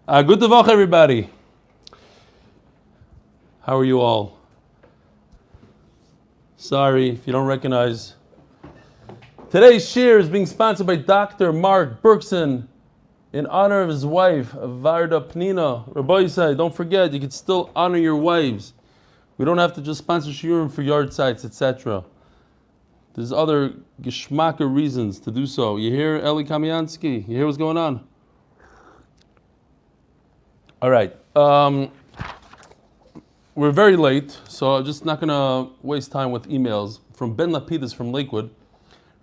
Good Tavach, everybody. How are you all? Sorry if you don't recognize. Today's shir is being sponsored by Dr. Mark Berkson in honor of his wife, Varda Pnina. Rabbi Yisai, don't forget, you can still honor your wives. We don't have to just sponsor shiurim for yard sites, etc. There's other geschmacka reasons to do so. You hear Eli Kamiansky? You hear what's going on? All right. We're very late, so I'm just not going to waste time with emails. From Ben Lapidus from Lakewood.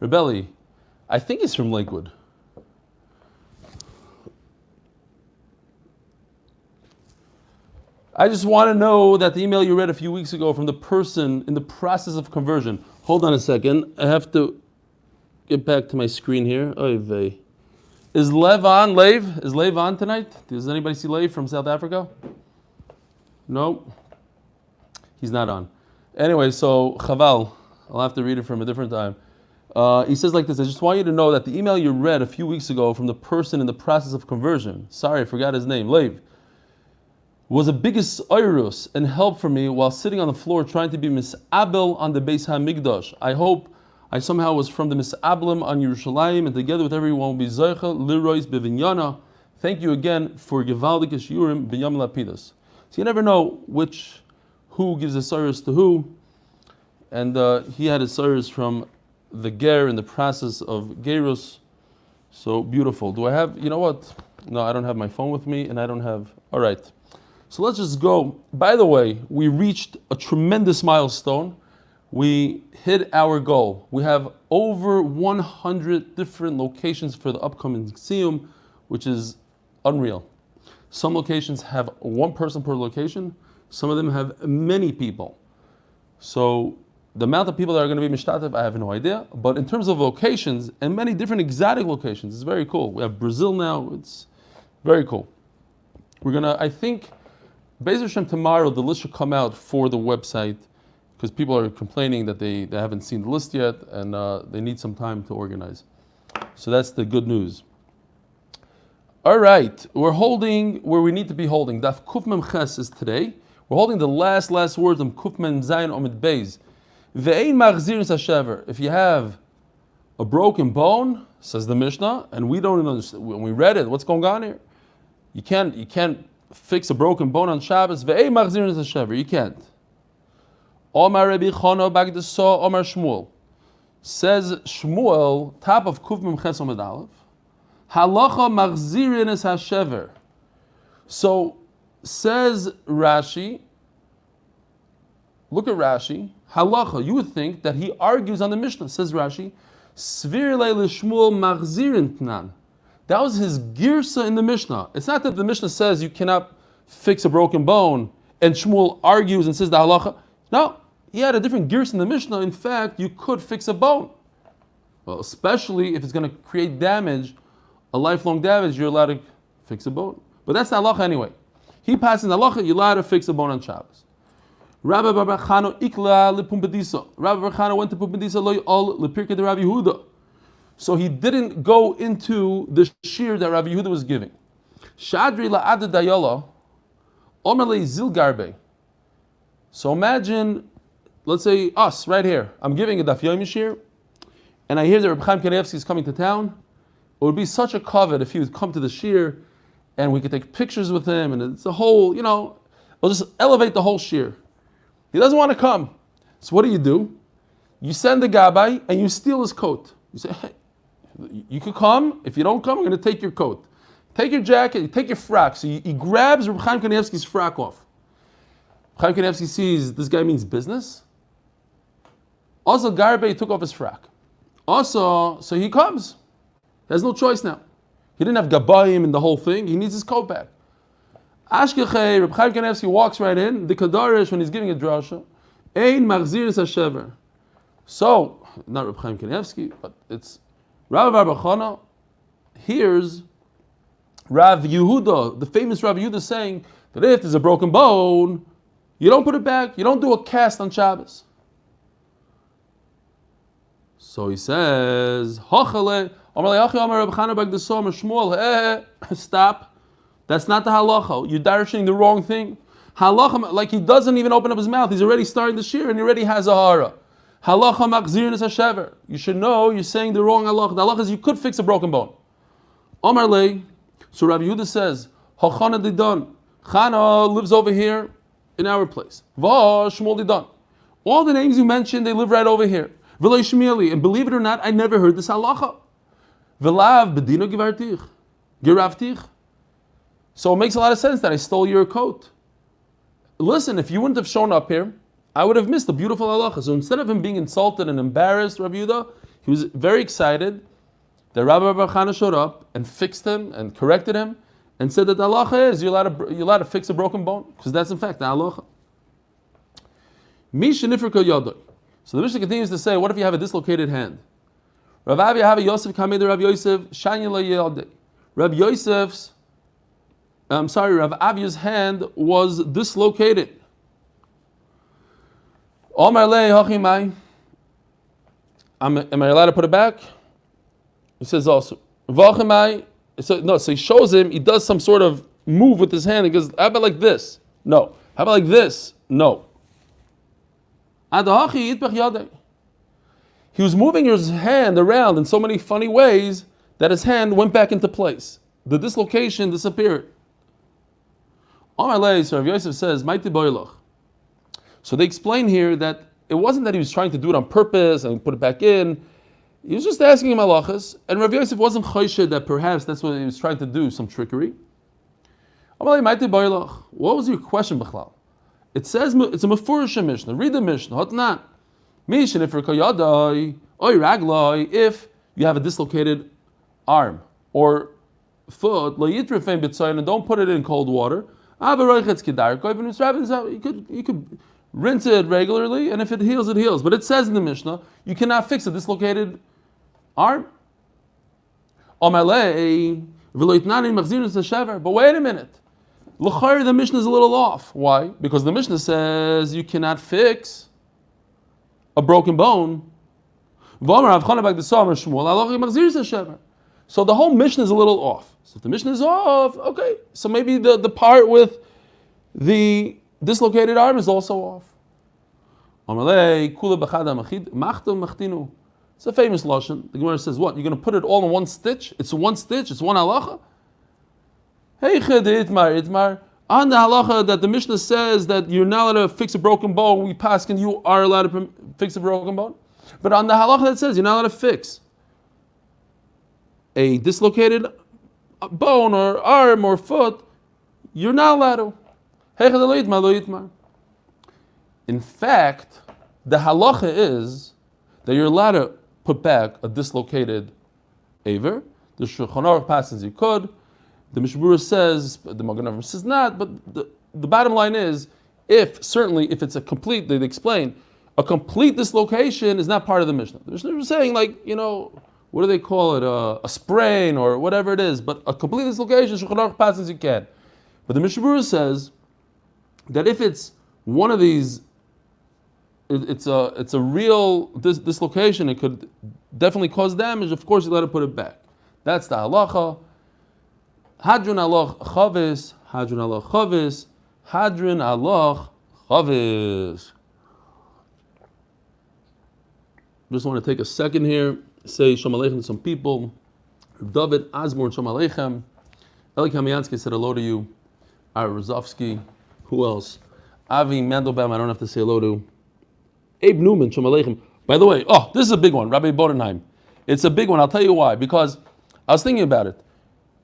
Rebelli, I think he's from Lakewood. I just want to know that the email you read a few weeks ago from the person in the process of conversion. Hold on a second. I have to get back to my screen here. Oy vey. Is Lev on? Lev? Is Lev on tonight? Does anybody see Lev from South Africa? No. He's not on. Anyway, so Chaval, I'll have to read it from a different time. He says like this: I just want you to know that the email you read a few weeks ago from the person in the process of conversion, sorry, I forgot his name, Lev, was the biggest oirus and help for me while sitting on the floor trying to be misabel on the Beis HaMikdash. I hope I somehow was from the misablim on Yerushalayim, and together with everyone will be Zeicha Lirois Bevinyana. Thank you again for Gevaldik Shiurim B'Yam Lapidus. So you never know who gives a oirus to who, and he had a oirus from the ger in the process of gerus. So beautiful. Do I have, you know what? No, I don't have my phone with me, and I don't have, all right. So let's just go. By the way, we reached a tremendous milestone. We hit our goal. We have over 100 different locations for the upcoming Siyum, which is unreal. Some locations have one person per location. Some of them have many people. So the amount of people that are going to be mishtatev, I have no idea. But in terms of locations, and many different exotic locations, it's very cool. We have Brazil now. It's very cool. We're going to, I think, Be'ez Hashem tomorrow, the list should come out for the website, because people are complaining that they haven't seen the list yet, and they need some time to organize. So that's the good news. All right, we're holding where we need to be holding. Daf Kuf Mem Ches is today. We're holding the last words of Kuf Mem Zayin Omid Beis. Ve'ein machzir hashever. If you have a broken bone, says the Mishnah, and we don't understand, when we read it, what's going on here? You can't fix a broken bone on Shabbos. Ve'ein machzir hashever. You can't. Omar Rabbi Chana Bagdaso Omar Shmuel. Says Shmuel, top of Kuf Mem Ches Omid Aleph. Halacha machzirin es hashever. So says Rashi. Look at Rashi. Halacha. You would think that he argues on the Mishnah. Says Rashi. Svir leil Shmuel machzirin tnan. That was his girsa in the Mishnah. It's not that the Mishnah says you cannot fix a broken bone, and Shmuel argues and says the halacha. No, he had a different girsa in the Mishnah. In fact, you could fix a bone. Well, especially if it's going to create damage, a lifelong damage, you're allowed to fix a bone. But that's the halacha anyway. He passes the halacha, you're allowed to fix a bone on Shabbos. Rabbi Bar Chana ikla lepumbedisa. Rabbi Bar Chana went to Pumbedisa loy all lepirke de Rabbi Yehuda. So he didn't go into the shir that Rabbi Yehuda was giving. Shadri la'ad dayala omerle zilgarbe. So imagine, let's say us right here. I'm giving a Daf Yomi shir, and I hear that Reb Chaim Kanievsky is coming to town. It would be such a covet if he would come to the shir, and we could take pictures with him, and it's a whole, it'll just elevate the whole shir. He doesn't want to come. So what do? You send the gabbai and you steal his coat. You say, hey, you could come. If you don't come, I'm going to take your coat. Take your jacket, take your frock. So he grabs Reb Chaim Kanievsky's frock off. Chaim Kanievsky sees this guy means business. Also, Garbe took off his frock. Also, so he comes. He has no choice now. He didn't have gabayim and the whole thing. He needs his coat back. Ashkechei, Reb Chaim Kanievsky walks right in. The Kadarish, when he's giving a drasha, Ein machzir es hashever. So, not Reb Chaim Kanievsky, but it's Rabbi Bar Chana hears Rav Yehuda, the famous Rav Yehuda, saying that if there's a broken bone, you don't put it back, you don't do a cast on Shabbos. So he says, stop. That's not the halacha. You're darshing the wrong thing. Halacha, like he doesn't even open up his mouth. He's already starting the shir and he already has a hara. Halacha machzirin is hashever. You should know you're saying the wrong halacha. The halacha is you could fix a broken bone. Omar lei. So Rabbi Yehuda says, Hachana didan. Chana lives over here in our place. Va Shmuel didan. All the names you mentioned, they live right over here. V'lo Shmieli. And believe it or not, I never heard this halacha. V'lav bedino givartich. Giravtich. So it makes a lot of sense that I stole your coat. Listen, if you wouldn't have shown up here, I would have missed the beautiful halacha. So instead of him being insulted and embarrassed, Rabbi Yehuda, he was very excited that Rabbi Bar Chana showed up and fixed him and corrected him and said that the halacha is you're allowed to fix a broken bone, because that's in fact the halacha. So the Mishnah continues to say, what if you have a dislocated hand? Rav Avi have a Yosef Kamed Rav Yosef Shanyala Yalde. Rav Avi's hand was dislocated. Am I allowed to put it back? He says also. So he shows him, he does some sort of move with his hand. He goes, how about like this? No. How about like this? No. He was moving his hand around in so many funny ways that his hand went back into place. The dislocation disappeared. So Rav Yosef says, so they explain here that it wasn't that he was trying to do it on purpose and put it back in. He was just asking him halachas, and Rav Yosef wasn't chosheh that perhaps that's what he was trying to do, some trickery. What was your question, Bechlal? It says it's a mefurish Mishnah. Read the Mishnah. Hotnan. If you have a dislocated arm or foot, and don't put it in cold water. You could rinse it regularly, and if it heals, it heals. But it says in the Mishnah, you cannot fix a dislocated arm. But wait a minute. The Mishnah is a little off. Why? Because the Mishnah says you cannot fix a broken bone. So the whole Mishnah is a little off. So if the Mishnah is off, okay, so maybe the part with the dislocated arm is also off. It's a famous lashon. The Gemara says, what? You're going to put it all in one stitch? It's one stitch? It's one halacha? Hey, itmar. On the halacha that the Mishnah says that you're not allowed to fix a broken bone, we pass and you are allowed to fix a broken bone. But on the halacha that says you're not allowed to fix a dislocated bone or arm or foot, you're not allowed to. In fact, the halacha is that you're allowed to put back a dislocated aver. The Shulchan Aruch passes you could. The Mishnah says, the Magen Avraham says not, but the bottom line is, if it's a complete, they explain, a complete dislocation is not part of the Mishnah. The Mishnah is saying, like, what do they call it, a sprain or whatever it is, but a complete dislocation, Shulchan Aruch passes you can. But the Mishnah says that if it's one of these, it's a real dislocation, it could definitely cause damage, of course you let it put it back. That's the halacha. Hadrun aloch chavis, hadrun aloch chavis, hadrun aloch chavis. Just want to take a second here, say Shalom Aleichem to some people. David Asmor, Shalom Aleichem. Eli Kamiansky said hello to you. Ara Rozovsky. Who else? Avi Mandelbaum, I don't have to say hello to. Abe Newman, Shalom Aleichem. By the way, this is a big one, Rabbi Bodenheim. It's a big one, I'll tell you why. Because I was thinking about it.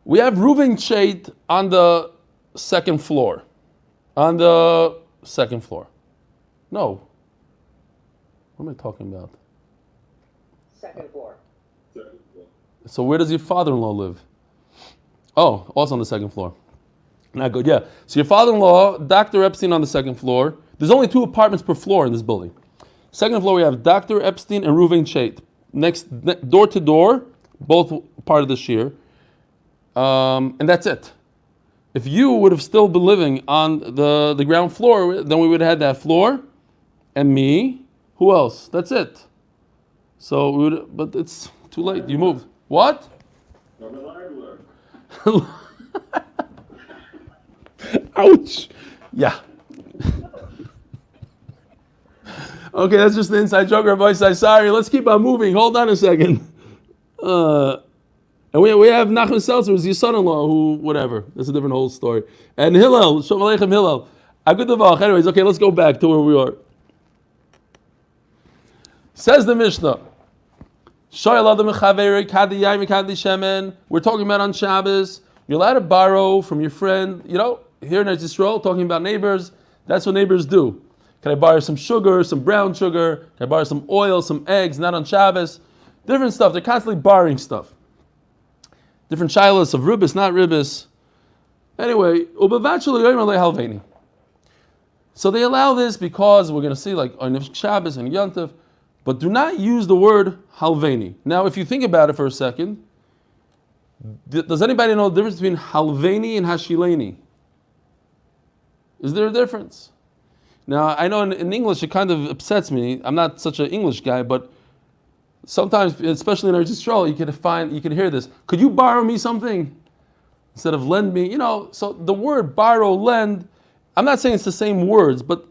We have Reuven Chait on the second floor. On the second floor. No. What am I talking about? Second floor. So where does your father-in-law live? Oh, also on the second floor. Not good, yeah. So your father-in-law, Dr. Epstein on the second floor. There's only 2 apartments per floor in this building. Second floor we have Dr. Epstein and Reuven Chait. Next, door to door, both part of the shir. And that's it. If you would have still been living on the ground floor, then we would have had that floor and me. Who else? That's it. So, but it's too late. You moved. What? Ouch. Yeah. Okay, that's just the inside joke. Rabbi says, sorry, let's keep on moving. Hold on a second. And we have Nachman Seltzer, who's your son-in-law, who, whatever. That's a different whole story. And Hillel, Shalom Aleichem Hillel. Anyways, okay, let's go back to where we are. Says the Mishnah. We're talking about on Shabbos. You're allowed to borrow from your friend. You know, here in Eretz Yisrael, talking about neighbors, that's what neighbors do. Can I borrow some sugar, some brown sugar? Can I borrow some oil, some eggs, not on Shabbos? Different stuff. They're constantly borrowing stuff. Different shilas of ribis, not ribis. Anyway, so they allow this because we're going to see like on Shabbos and Yontif, but do not use the word halveni. Now, if you think about it for a second, does anybody know the difference between halveni and hashileni? Is there a difference? Now, I know in English it kind of upsets me. I'm not such an English guy, but sometimes, especially in Eretz Yisrael, you can hear this. Could you borrow me something? Instead of lend me, so the word borrow, lend, I'm not saying it's the same words, but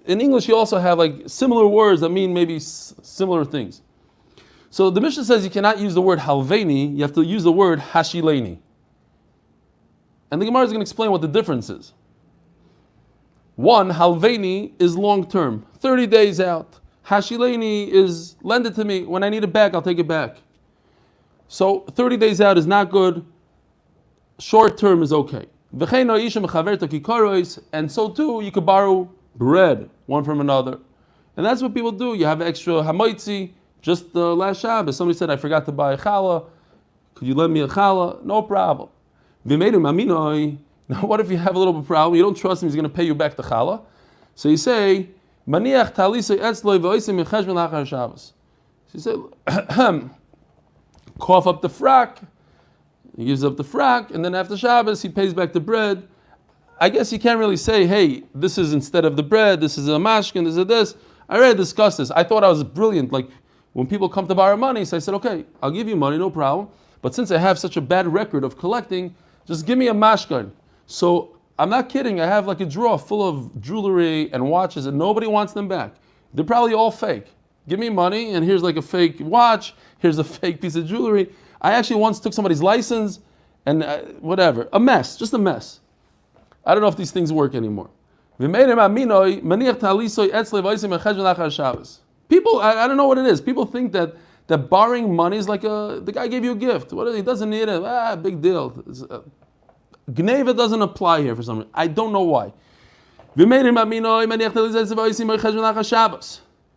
in English you also have like similar words that mean maybe similar things. So the Mishnah says you cannot use the word halveni, you have to use the word hashileni. And the Gemara is going to explain what the difference is. One, halveni is long term, 30 days out. Hashileni is lend it to me. When I need it back, I'll take it back. So 30 days out is not good. Short term is okay. And so too, you could borrow bread one from another. And that's what people do. You have extra hamaitzi. Just the last Shabbos, somebody said, I forgot to buy a challah. Could you lend me a challah? No problem. Now what if you have a little bit of problem? You don't trust him, he's going to pay you back the challah. So you say, Maniach talisay etzloi v'oisim mecheshbon lachar Shabbos. So you say, cough up the frak. He gives up the frak, and then after Shabbos, he pays back the bread. I guess you can't really say, hey, this is instead of the bread, this is a mashkin, this is this. I already discussed this. I thought I was brilliant. Like, when people come to borrow money, so I said, okay, I'll give you money, no problem. But since I have such a bad record of collecting, just give me a mashkin. So, I'm not kidding, I have like a drawer full of jewelry and watches, and nobody wants them back. They're probably all fake. Give me money, and here's like a fake watch, here's a fake piece of jewelry. I actually once took somebody's license, and whatever. A mess, just a mess. I don't know if these things work anymore. People, I don't know what it is. People think that borrowing money is like the guy gave you a gift. He doesn't need it. Big deal. Gneva doesn't apply here for some reason. I don't know why.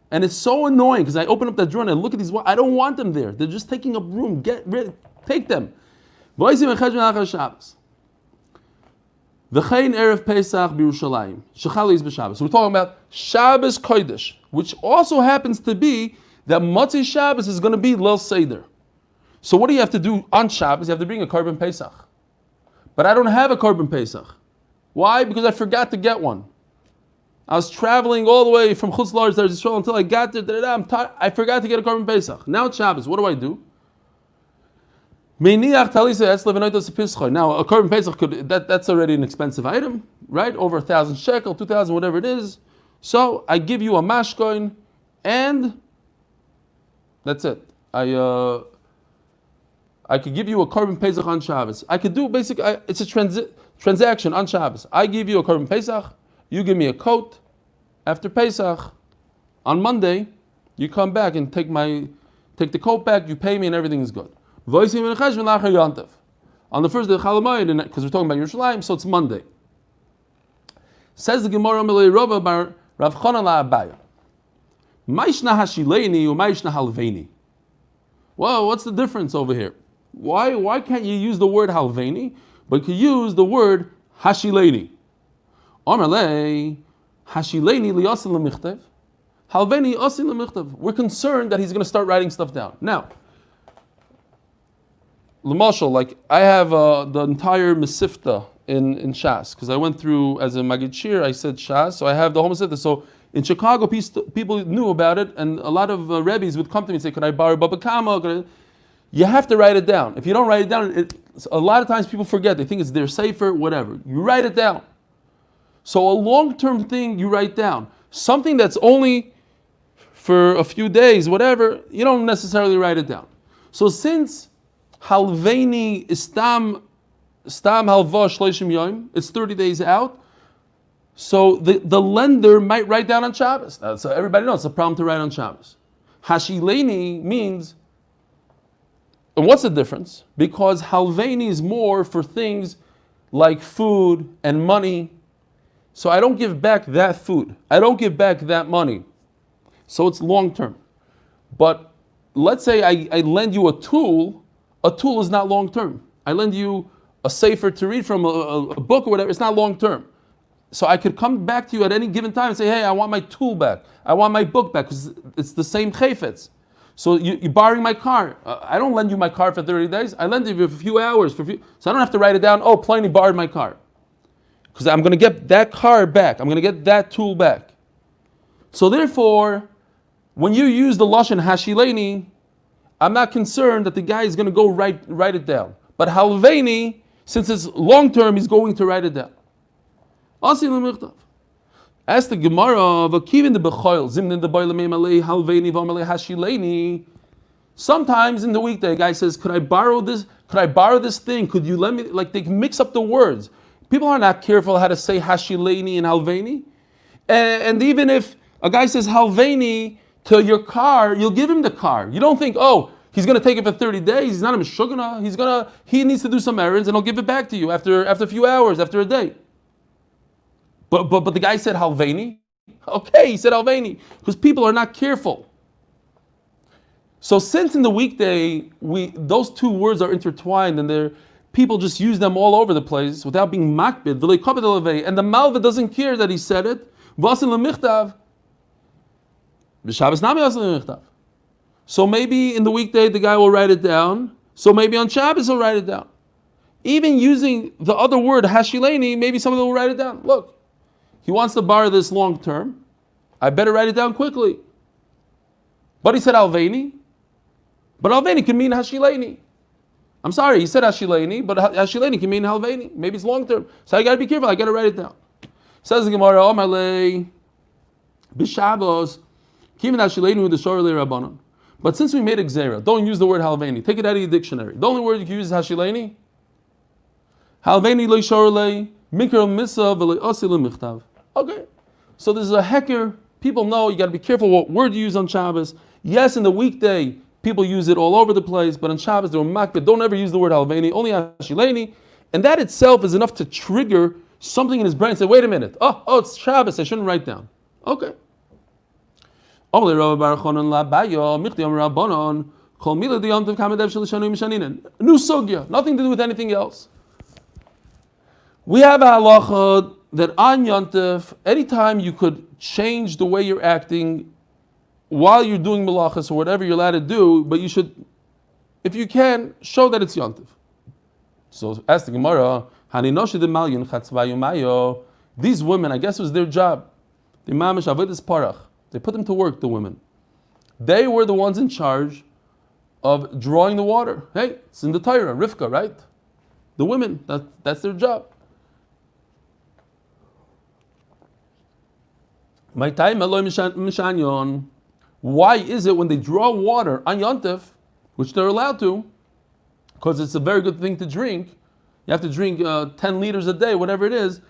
And it's so annoying because I open up that drawer and I look at these. I don't want them there. They're just taking up room. Get rid. Take them. V'chein erev Pesach b'Yerushalayim. Shechalis b'Shabbos. We're talking about Shabbos Kodesh, which also happens to be that Motzei Shabbos is going to be Leil Seder. So what do you have to do on Shabbos? You have to bring a korban Pesach. But I don't have a korban Pesach. Why? Because I forgot to get one. I was traveling all the way from Chutz La'aretz to Eretz Yisrael until I got there. I'm tired. I forgot to get a korban Pesach. Now it's Shabbos. What do? Now, a korban Pesach that's already an expensive item, right? Over 1,000 shekel, 2,000, whatever it is. So I give you a mashkoin, and that's it. I could give you a korban Pesach on Shabbos. I could do it's a transaction on Shabbos. I give you a korban Pesach, you give me a coat. After Pesach, on Monday, you come back and take the coat back. You pay me, and everything is good. On the first day of Chalamayid, because we're talking about Yerushalayim, so it's Monday. Says the Gemara, Rav Chanan la'Abaya. Ma'ishna hashileni or ma'ishna halveni. Well, what's the difference over here? Why can't you use the word halveni, but you use the word hashileni? Omerlei hashileni liyasin l'michtav, halveni asin l'michtav. We're concerned that he's going to start writing stuff down. Now, L'mashal, like I have the entire Mesifta in Shas, because I went through as a Magid Shir, I said Shas, so I have the whole Mesifta. So in Chicago, people knew about it, and a lot of Rebbes would come to me and say, could I borrow Baba Kama? You have to write it down. If you don't write it down, a lot of times people forget. They think it's their safer, whatever. You write it down. So a long-term thing you write down. Something that's only for a few days, whatever, you don't necessarily write it down. So since halveini is stam halva shleishim yom, it's 30 days out, so the lender might write down on Shabbos. So everybody knows it's a problem to write on Shabbos. Hashileni means, and what's the difference? Because halveini is more for things like food and money. So I don't give back that food. I don't give back that money. So it's long term. But let's say I lend you a tool is not long term. I lend you a sefer to read from, a book or whatever, it's not long term. So I could come back to you at any given time and say, hey, I want my tool back. I want my book back, because it's the same chayfetz. So you're borrowing my car. I don't lend you my car for 30 days. I lend you for a few hours. So I don't have to write it down, oh, Pliny borrowed my car. Because I'm going to get that car back. I'm going to get that tool back. So therefore, when you use the lashon hashileni, I'm not concerned that the guy is going to go write it down. But halveini, since it's long term, he's going to write it down. Ask the Gemara of Akivin the Bechoil, Zimnin the Boilamim Alei Halveini Vamalei Hashileni. Sometimes in the weekday, a guy says, could I borrow this? Could I borrow this thing? Could you let me? Like they mix up the words. People are not careful how to say Hashileni and Halveini. And even if a guy says Halveini to your car, you'll give him the car. You don't think, oh, he's going to take it for 30 days. He's not a Meshugana. He needs to do some errands and he'll give it back to you after a few hours, after a day. But the guy said Halveini. Okay, he said Halveini. Because people are not careful. So since in the weekday, those two words are intertwined and people just use them all over the place without being makbid. And the Malva doesn't care that he said it. So maybe in the weekday the guy will write it down. So maybe on Shabbos he'll write it down. Even using the other word Hashileni, maybe somebody will write it down. Look. He wants to borrow this long term. I better write it down quickly. But he said Alveini. But Alveini can mean Hashileni. I'm sorry, he said Hashileni, but Hashileni can mean Halveini. Maybe it's long term. So I got to be careful. I got to write it down. Says the Gemara, Omalei, B'Shabbos, Kivin Hashileni with the Shorlei Rabbanon. But since we made a Gzera, don't use the word Halveini. Take it out of your dictionary. The only word you can use is Hashileni. Halveini Lei Shorlei, Mikra Misa V'Lei Osil Michtav. Okay, so this is a hecker. People know you got to be careful what word you use on Shabbos. Yes, in the weekday, people use it all over the place, but on Shabbos, they're makbid. Don't ever use the word halveini, only hashileni. And that itself is enough to trigger something in his brain. Say, wait a minute. Oh, it's Shabbos. I shouldn't write down. Okay. New sugya, nothing to do with anything else. We have a halacha that on Yontif, anytime you could change the way you're acting while you're doing malachas or whatever you're allowed to do, but you should, if you can, show that it's Yontif. So ask the Gemara, these women, I guess it was their job. They put them to work, the women. They were the ones in charge of drawing the water. Hey, it's in the Torah, Rivka, right? The women, that's their job. Why is it when they draw water on Yontif, which they're allowed to, because it's a very good thing to drink, you have to drink 10 liters a day, whatever it is,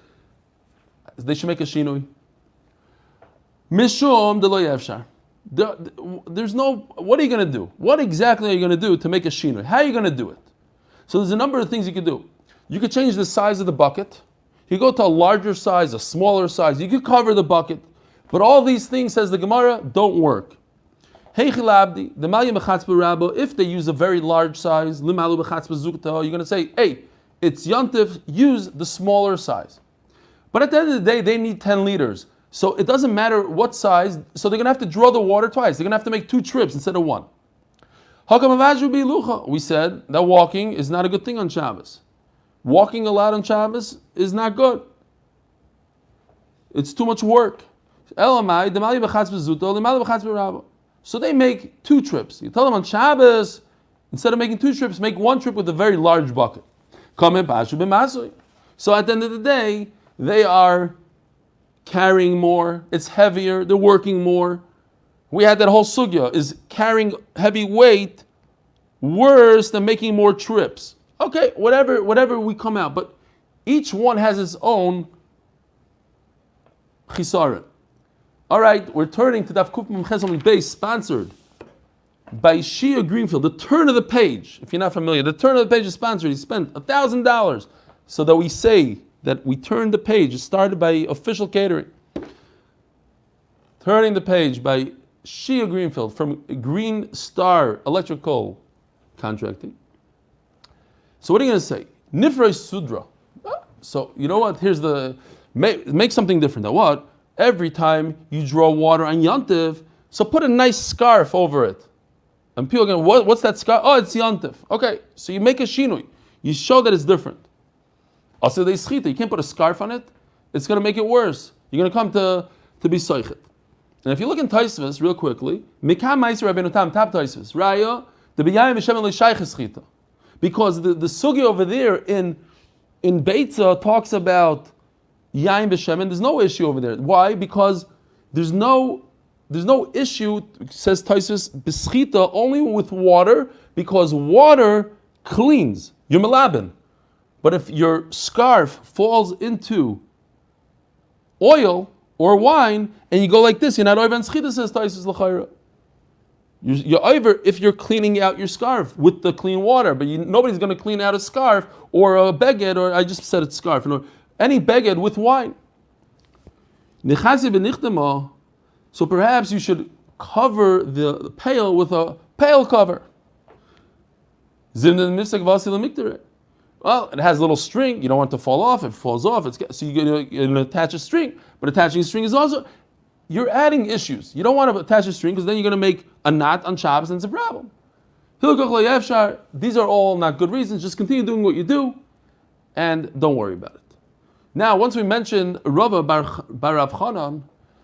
they should make a shinui. Mishum de lo yefshar. There's no, what are you going to do? What exactly are you going to do to make a shinui? How are you going to do it? So there's a number of things you could do. You could change the size of the bucket. You go to a larger size, a smaller size. You could cover the bucket. But all these things, says the Gemara, don't work. If they use a very large size, you're going to say, hey, it's Yontif, use the smaller size. But at the end of the day, they need 10 liters. So it doesn't matter what size, so they're going to have to draw the water twice. They're going to have to make 2 trips instead of 1. We said that walking is not a good thing on Shabbos. Walking allowed on Shabbos is not good. It's too much work. So they make 2 trips. You tell them on Shabbos, instead of making 2 trips, make 1 trip with a very large bucket. So at the end of the day, they are carrying more, it's heavier, they're working more. We had that whole sugya, is carrying heavy weight worse than making more trips. Okay, whatever we come out, but each one has its own chisaron. All right, we're turning to Daf Kuf Mem Ches Amud Beis, sponsored by Shia Greenfield. The turn of the page, if you're not familiar, the turn of the page is sponsored. He spent $1,000 so that we say that we turned the page. It started by official catering. Turning the page by Shia Greenfield from Green Star Electrical Contracting. So what are you going to say? Nifrei Sudra. So you know what? Here's the make something different. Now what? Every time you draw water on Yantiv, so put a nice scarf over it. And people go, what's that scarf? Oh, it's Yantiv. Okay, so you make a shinui. You show that it's different. Also, they schita. You can't put a scarf on it. It's going to make it worse. You're going to come to be soichet. And if you look in Taisvus real quickly, Mikam Meiser Rabbeinu Tam Tap Taisvus Raya the B'yayim Hashem L'Shayich Schita, because the sugi over there in Beitza talks about Yain B'Shemen. There's no issue over there. Why? Because there's no issue, says Taisvus, b'schita only with water, because water cleans. You're melabin. But if your scarf falls into oil or wine, and you go like this, you're not over and schita, says Taisvus l'chayra. You're over if you're cleaning out your scarf with the clean water, but nobody's going to clean out a scarf or a beged, or I just said it's scarf, any beged with wine. So perhaps you should cover the pail with a pail cover. Well, it has a little string. You don't want it to fall off. If it falls off, so you're going to attach a string. But attaching a string is also, you're adding issues. You don't want to attach a string because then you're going to make a knot on Shabbos and it's a problem. These are all not good reasons. Just continue doing what you do and don't worry about it. Now, once we mentioned Rava Bar Rav Chanan,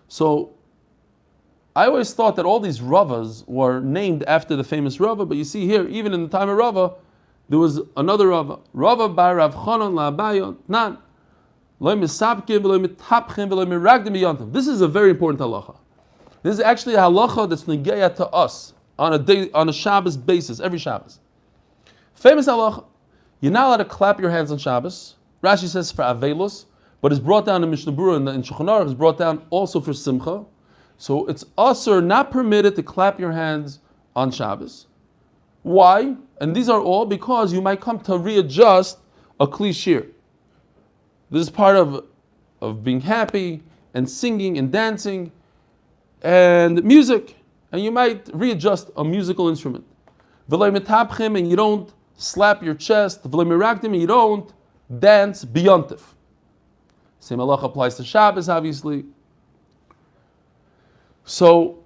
so I always thought that all these Ravas were named after the famous Rava, but you see here, even in the time of Rava, there was another Rava. Rava Bar Rav Chanan la'abayon nan. This is a very important halacha. This is actually a halacha that's negeya to us on a Shabbos basis, every Shabbos. Famous halacha. You're not allowed to clap your hands on Shabbos. Rashi says for Avelus, but it's brought down in Mishnah Berurah and in Shulchan Aruch, it's brought down also for Simcha. So it's usher, not permitted to clap your hands on Shabbos. Why? And these are all because you might come to readjust a klishir. This is part of being happy and singing and dancing and music. And you might readjust a musical instrument. And you don't slap your chest. And you don't dance biyontif. Same halacha applies to Shabbos, obviously. So,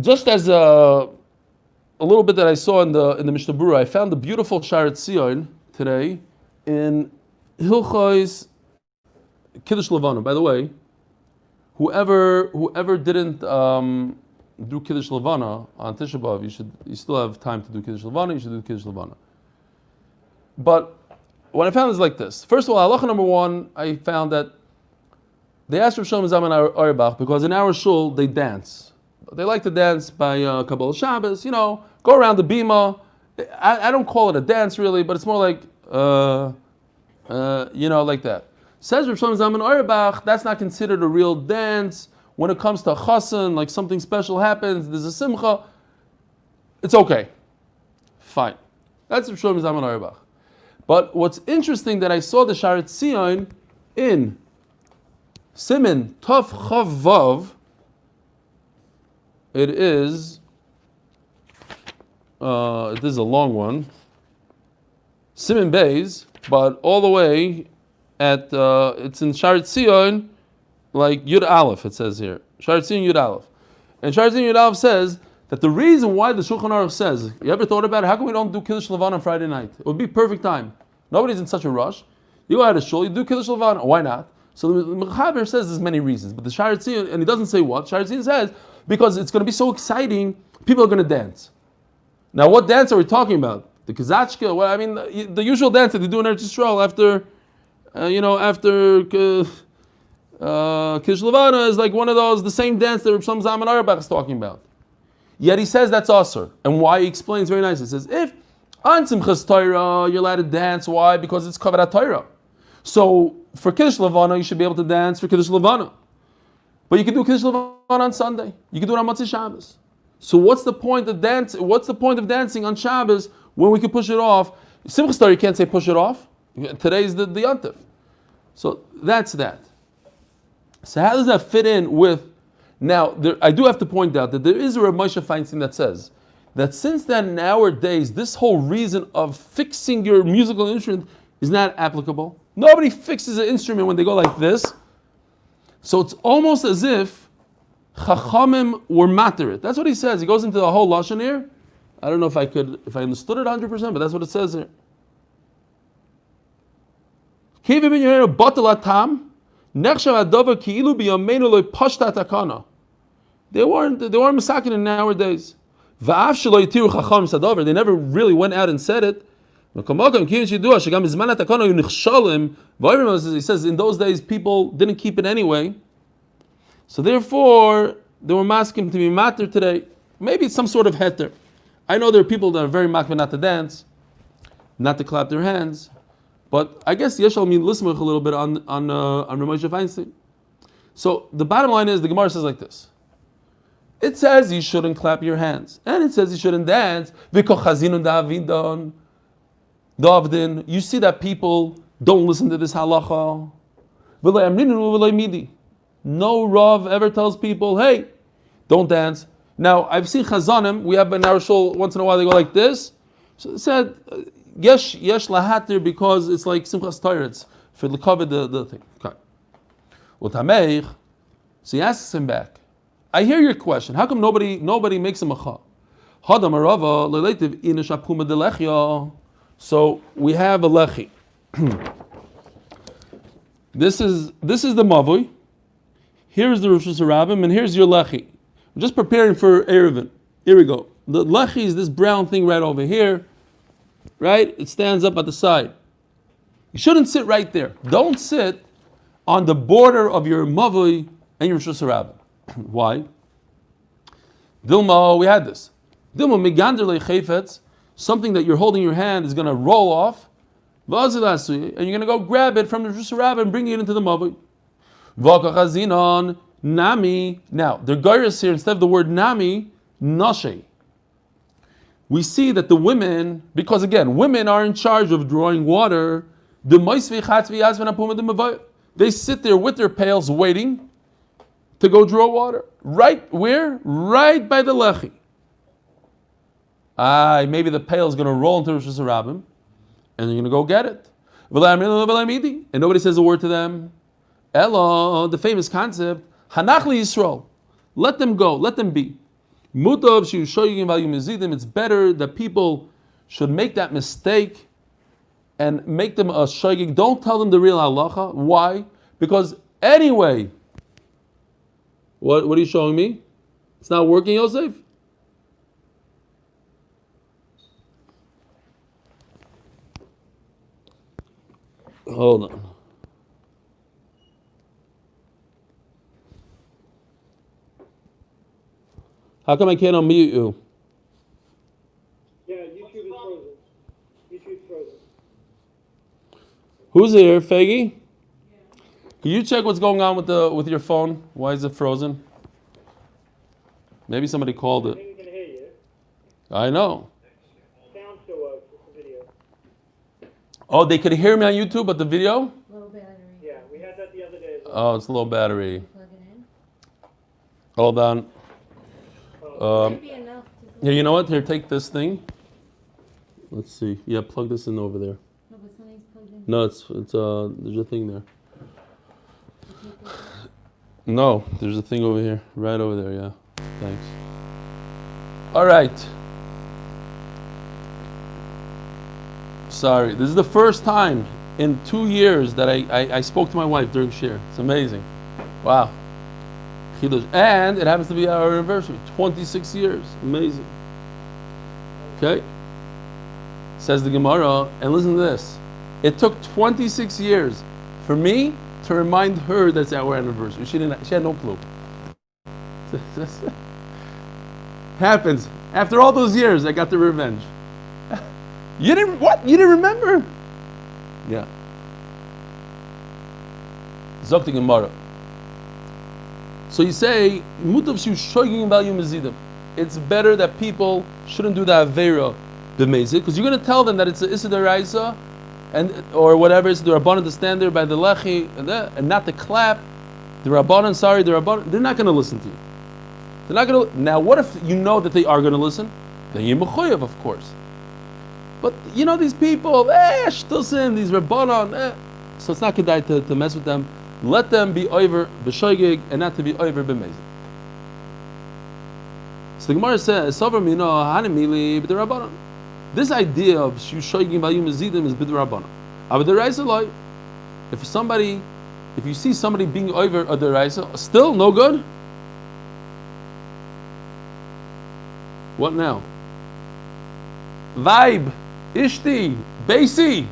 just as a little bit that I saw in the Mishnah Berurah, I found the beautiful Sharet Zion today in Hilchos Kiddush Levana. By the way, whoever didn't do Kiddush Levana on Tisha B'Av, you still have time to do Kiddush Levana. You should do Kiddush Levana. But what I found is like this. First of all, halacha number one, I found that they asked Rav Shlomo Zalman Auerbach because in our shul they dance. They like to dance by Kabbalah Shabbos. Go around the bima. I don't call it a dance really, but it's more like like that. Says Rav Shlomo Zalman Auerbach, that's not considered a real dance. When it comes to chassan, like something special happens, there's a simcha, it's okay. Fine. That's Rav Shlomo Zalman Auerbach. But what's interesting that I saw the Sharet Zion in Simin Tov Chav Vav, it is a long one, Simin Beis, but all the way at, it's in Sharet Zion, like Yud Aleph, it says here. Sharet Zion Yud Aleph. And Sharet Zion Yud Aleph says that the reason why the Shulchan Aruch says, you ever thought about it? How come we don't do Kiddush Levana on Friday night? It would be perfect time. Nobody's in such a rush. You go out of shul, you do Kiddush Levana. Why not? So the Mechaber says there's many reasons, but the Sharet Zion, and he doesn't say what, Sharet Zion says, because it's going to be so exciting, people are going to dance. Now, what dance are we talking about? The Kazachka? Well, I mean, the usual dance that they do in Eretz Yisrael after Kiddush Levana is like one of those, the same dance that Reb Shlomo Zalman Auerbach is talking about. Yet he says that's asur. And why? He explains very nicely. He says, if on Simchas Torah you're allowed to dance, why? Because it's Kavod HaTorah. So for Kiddush Levana, you should be able to dance for Kiddush Levana. But you can do Kiddush Levana on Sunday. You can do it on Motzei Shabbos. So what's the point of dance? What's the point of dancing on Shabbos when we can push it off? Simchas Torah, you can't say push it off. Today's the Yontif. So that's that. So how does that fit in with? Now, I do have to point out that there is a Reb Moshe Feinstein that says that since then, nowadays, this whole reason of fixing your musical instrument is not applicable. Nobody fixes an instrument when they go like this. So it's almost as if Chachamim were matter it. That's what he says. He goes into the whole lashon here. I don't know if I understood it 100%, but that's what it says here. They weren't masakin nowadays. They never really went out and said it. He says in those days people didn't keep it anyway. So therefore they were masking to be matter today. Maybe it's some sort of heter. I know there are people that are very makbid not to dance, not to clap their hands. But I guess Yeshal mean lismach a little bit on Reb Moshe Feinstein. So the bottom line is the Gemara says like this. It says you shouldn't clap your hands, and it says you shouldn't dance. You see that people don't listen to this halacha. No Rav ever tells people, hey, don't dance. Now I've seen chazanim. We have in our shul once in a while they go like this. So it said. Yesh lahatir because it's like Simchas Torah, it's for the cover the thing. Okay. Well, Tameich, so he asks him back. I hear your question. How come nobody makes a macha? Hadam arava leleitiv inashapuma delechya. So we have a lechi. This is the mavui. Here's the Rosh Hashanah, and here's your lechi. I'm just preparing for Erevin. Here we go. The lechi is this brown thing right over here. Right? It stands up at the side. You shouldn't sit right there. Don't sit on the border of your mavui and your Rosh Hashanah. Why? Dilma, we had this. Dilma migander lechefetz, something that you're holding in your hand is going to roll off, and you're going to go grab it from the Rosh Hashanah and bring it into the mavui. V'akachazinon nami. Now, the geiros here, instead of the word nami, nashe. We see that the women, because again, women are in charge of drawing water. They sit there with their pails waiting to go draw water. Right where? Right by the lechi. Maybe the pail is going to roll into Rosh Hashanah, and they're going to go get it. And nobody says a word to them. Ella, the famous concept, Hanach li Yisrael. Let them go, let them be. It's better that people should make that mistake and make them a shoygig. Don't tell them the real halacha. Why? Because anyway, what are you showing me? It's not working, Yosef? Hold on. How come I can't unmute you? Yeah, YouTube is frozen. YouTube's frozen. Who's here, Faggy? Yeah. Can you check what's going on with your phone? Why is it frozen? Maybe somebody called I it. think we can hear you. I know. Sound still works, just the video. Oh, they could hear me on YouTube, but the video? Low battery. Yeah, we had that the other day as well. Oh, it's low battery. Plug it in. Hold on. Might be enough to go. Here, you know what? Here, take this thing. Let's see. Yeah, plug this in over there. No, but something's plugged in. No, there's a thing there. No, there's a thing over here. Right over there, yeah. Thanks. All right. Sorry. This is the first time in 2 years that I spoke to my wife during Shir. It's amazing. Wow. And it happens to be our anniversary. 26 years. Amazing. Okay. Says the Gemara, and listen to this. It took 26 years for me to remind her that's our anniversary. She had no clue. Happens. After all those years, I got the revenge. You didn't, what? You didn't remember? Yeah. Zok the Gemara. So you say, it's better that people shouldn't do the Aveira b'mezid, because you're going to tell them that it's the Issa D'Oraisa, and or whatever, it's the Rabbanan to stand there by the Lechi, and not the clap. The Rabbanan, they're not going to listen to you. They're not going to. Now, what if you know that they are going to listen? Then you're mechuyev, of course. But you know these people, shtusim, these Rabbanan, so it's not kedai to mess with them. Let them be over b'shoigig and not to be over b'mezid. So the Gemara says, "Sover mino hanimili b'derabbanan." This idea of shoigig b'ayum mezidim is b'derabbanan. Av'deraisa, if you see somebody being over a deraisa, still no good. What now? Vibe, ishti, basi.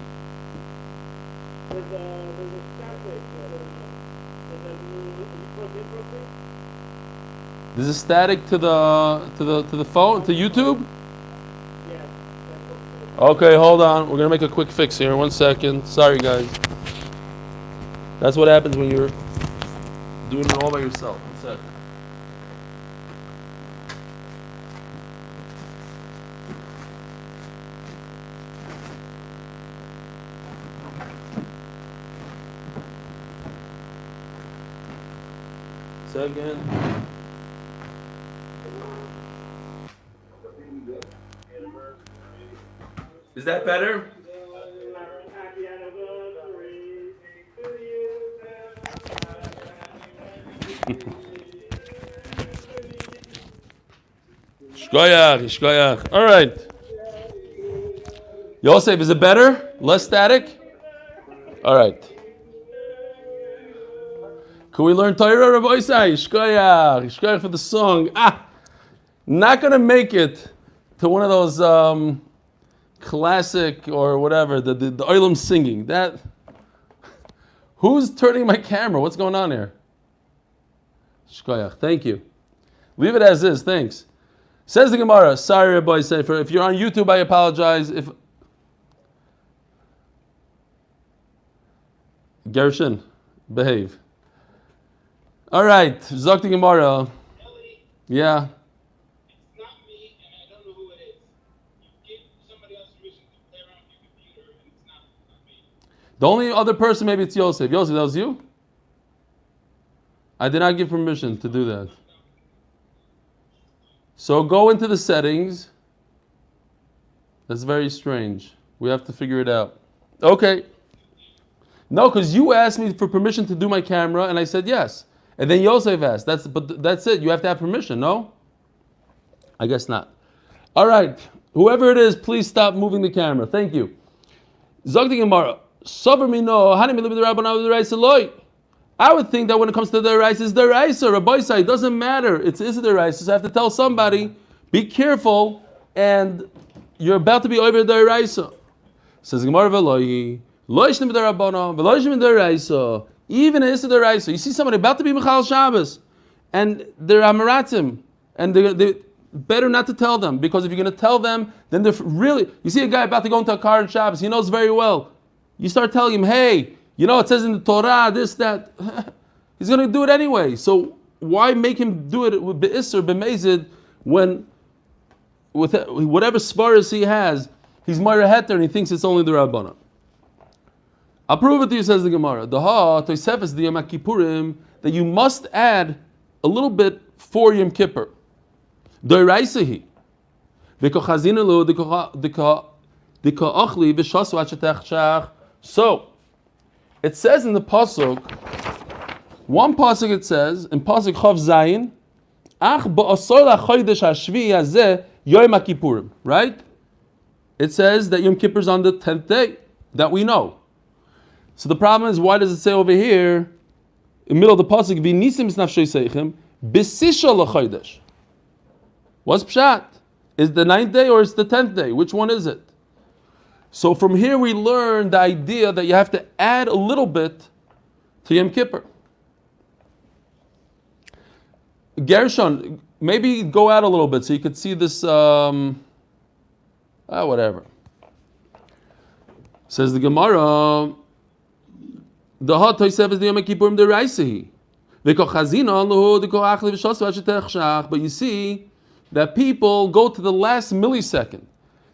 There's a static. There's a static to the phone, to YouTube. Yeah. Okay, hold on. We're gonna make a quick fix here. 1 second. Sorry, guys. That's what happens when you're doing it all by yourself. 1 second. Second. Is that better? Happy anniversary to you. Shkoyach. All right. Yosef, is it better? Less static? All right. Can we learn Torah, Rabbi Isai? Shkoyach for the song. Not going to make it to one of those classic or whatever, the Olam singing. That. Who's turning my camera? What's going on here? Shkoyach, thank you. Leave it as is, thanks. Says the Gemara, sorry Rabbi Sefer, if you're on YouTube, I apologize. If Gershon, behave. All right, Zok the Gemara. Yeah. It's not me, and I don't know who it is. You give somebody else permission to play around with your computer, and it's not me. The only other person, maybe it's Yosef. Yosef, that was you? I did not give permission to do that. So go into the settings. That's very strange. We have to figure it out. Okay. No, because you asked me for permission to do my camera, and I said yes. And then Yosef asked. That's it. You have to have permission, no? I guess not. All right. Whoever it is, please stop moving the camera. Thank you. Zog the Gemara. I would think that when it comes to the rice, it's the rice or Rabbi Isai. It doesn't matter. It's the rice. So I have to tell somebody, be careful, and you're about to be over the rice. Says Gemara Veloyi, Loishnim B'Darabana, Veloishnim B'Daraisa. Even in the rice, you see somebody about to be Michal Shabbos, and they're Amaratim, and they better not to tell them, because if you're going to tell them, then they're really. You see a guy about to go into a car on Shabbos, he knows very well. You start telling him, hey, you know, it says in the Torah, this, that. He's going to do it anyway. So why make him do it with Be'isr, B'mezid, when with whatever svaras he has, he's Moira Heter and he thinks it's only the Rabbana. I'll prove it to you, says the Gemara. Daha Tosefes the Yom Kippurim, that you must add a little bit for Yom Kippur. Doiraisahi. So, it says in the pasuk, one pasuk it says in pasuk Chav Zayin, Ach ba'asor lachodesh hashvi hazeh Yom Kippurim. Right? It says that Yom Kippur is on the 10th day that we know. So the problem is, why does it say over here, in the middle of the pasuk, v'nisim snafshei seichem b'sisha lachodesh? What's pshat? Is the 9th day or is the 10th day? Which one is it? So from here we learn the idea that you have to add a little bit to Yom Kippur. Gershon, maybe go out a little bit so you could see this. Whatever. Says the Gemara. The hot toisev is the Yom Kippurim the Raisehi. But you see that people go to the last millisecond.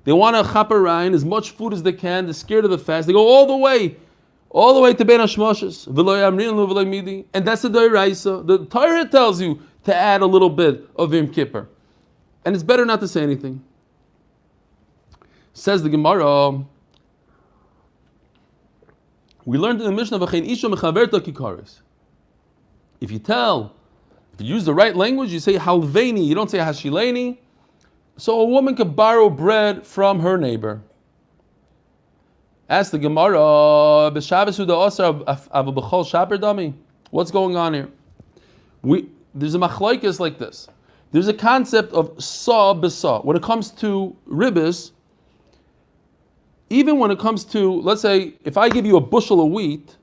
They want to chaperine as much food as they can. They're scared of the fast. They go all the way to Ben Hashmoshes. And that's the Doiraisa. The Torah tells you to add a little bit of Yom Kippur. And it's better not to say anything. Says the Gemara, we learned in the Mishnah, if you use the right language, you say halveini, you don't say hashileni. So a woman could borrow bread from her neighbor. Ask the Gemara, what's going on here? There's a machlokes like this. There's a concept of saw b'saw. When it comes to ribbis, even when it comes to, let's say, if I give you a bushel of wheat,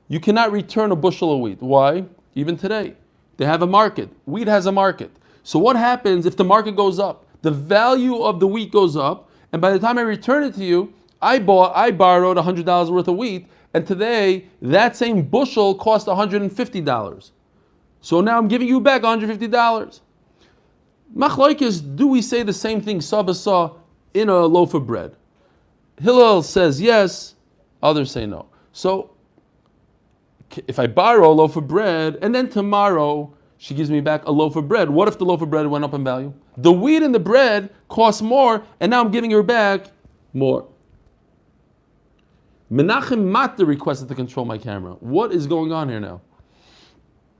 you cannot return a bushel of wheat. Why? Even today, they have a market. Wheat has a market. So what happens if the market goes up? The value of the wheat goes up, and by the time I return it to you, I borrowed $100 worth of wheat, and today that same bushel cost $150. So now I'm giving you back $150. Machlokes, do we say the same thing, saw b'saw, in a loaf of bread? Hillel says yes, others say no. So if I borrow a loaf of bread and then tomorrow she gives me back a loaf of bread, what if the loaf of bread went up in value? The wheat and the bread cost more, and now I'm giving her back more. Menachem Matta requested to control my camera. What is going on here now?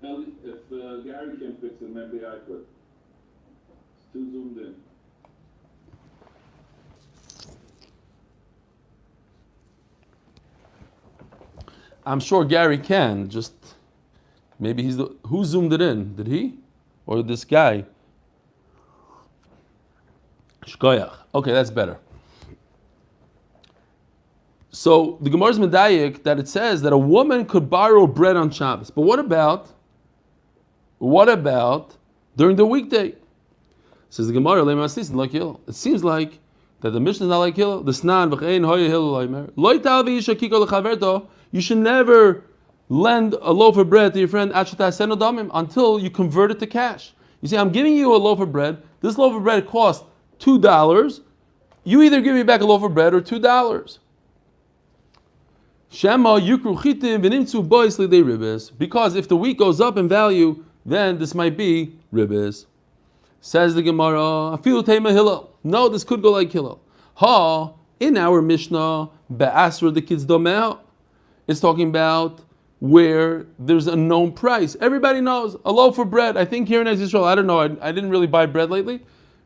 If Gary can fix it, maybe I could. It's too zoomed in. I'm sure Gary can, just maybe who zoomed it in? Did he? Or this guy? Shkoyach. Okay, that's better. So the Gemara's medayik that it says that a woman could borrow bread on Shabbos. But what about during the weekday? Says the Gemara, it seems like that the Mishnah is not like Hillel. The Snan v'chein hoya Hillel leimer. Lo ta'avi isha kiko lechaverto. You should never lend a loaf of bread to your friend until you convert it to cash. You say, I'm giving you a loaf of bread. This loaf of bread costs $2. You either give me back a loaf of bread or $2. Shema yukru chitim v'nimtzu bois lidei ribis. Because if the wheat goes up in value, then this might be ribis. Says the Gemara, afilu teima Hillel. No, this could go like Hillel. Ha, in our Mishnah, be'asra the kids domeh. It's talking about where there's a known price. Everybody knows a loaf of bread. I think here in Eretz Yisrael, I don't know, I didn't really buy bread lately,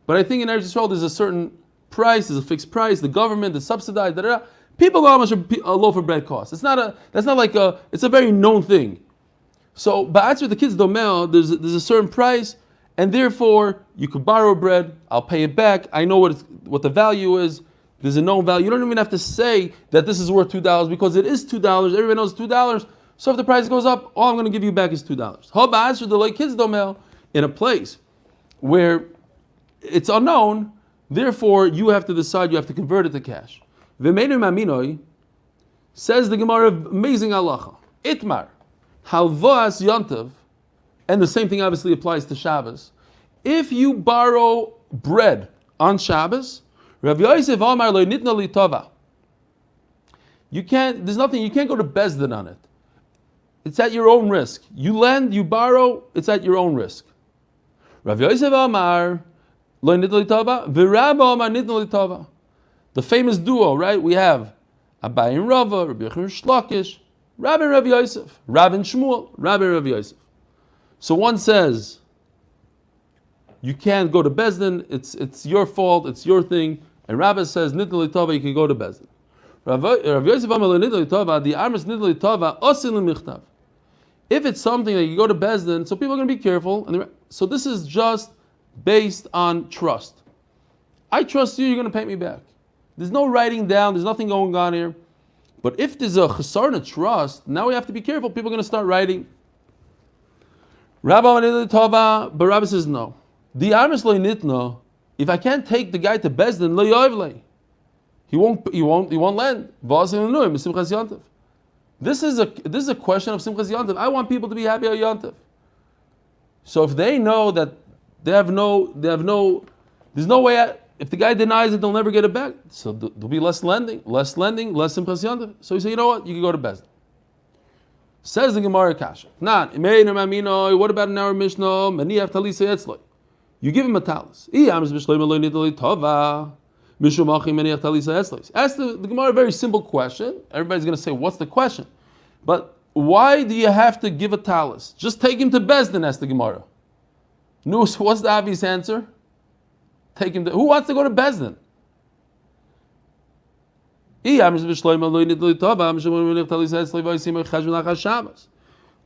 but I think in Eretz Yisrael there's a certain price, there's a fixed price, the government is subsidized, People know how much a loaf of bread costs. It's not a very known thing. So, ba'atzir the kids domel, there's a certain price, and therefore you could borrow bread, I'll pay it back, I know what the value is. There's a known value. You don't even have to say that this is worth $2 because it is $2. Everybody knows $2. So if the price goes up, all I'm going to give you back is $2. In a place where it's unknown, therefore you have to decide, you have to convert it to cash. Says the Gemara, amazing halacha. Itmar, halvas yantav, and the same thing obviously applies to Shabbos. If you borrow bread on Shabbos, Rav Yosef Amar lo nitna li tova. You can't go to Bezdin on it. It's at your own risk. You lend, you borrow, it's at your own risk. Rav Yosef Amar lo nitna li tova, v'Rabba Amar nitna li tova. The famous duo, right? We have Abai and Rava, Rabbi Yochanan Shlakish, Rabbi and Rav Yosef, Rabbi and Shmuel, Rabbi and Rav Yosef. So one says, you can't go to Bezdin, it's your fault, it's your thing. And Rabbi says, Nitna li tova, you can go to Bezdin. Rav Yosef Amar lo nitna li tova, the Amris nitna li tova, osin l'michtav. If it's something that you go to Bezdin, so people are going to be careful. So this is just based on trust. I trust you, you're going to pay me back. There's no writing down, there's nothing going on here. But if there's a chesarna trust, now we have to be careful. People are going to start writing. Rabbi Tova, but Rabbi says no. The armis lo nitno. If I can't take the guy to Bezdin, lo yoivle. He won't lend. This is a question of Simchas Yontif. I want people to be happy on Yontif. So if they know that there's no way. If the guy denies it, they'll never get it back. So there'll be less lending, less Simchas Yontif. So he said, you know what? You can go to Bezdin. Says the Gemara Kasha. What about in our Mishnah? You give him a talis. Ask the Gemara a very simple question. Everybody's going to say, what's the question? But why do you have to give a talis? Just take him to Bezdin, asked the Gemara. No, so what's the obvious answer? Take him to, who wants to go to Bezdin?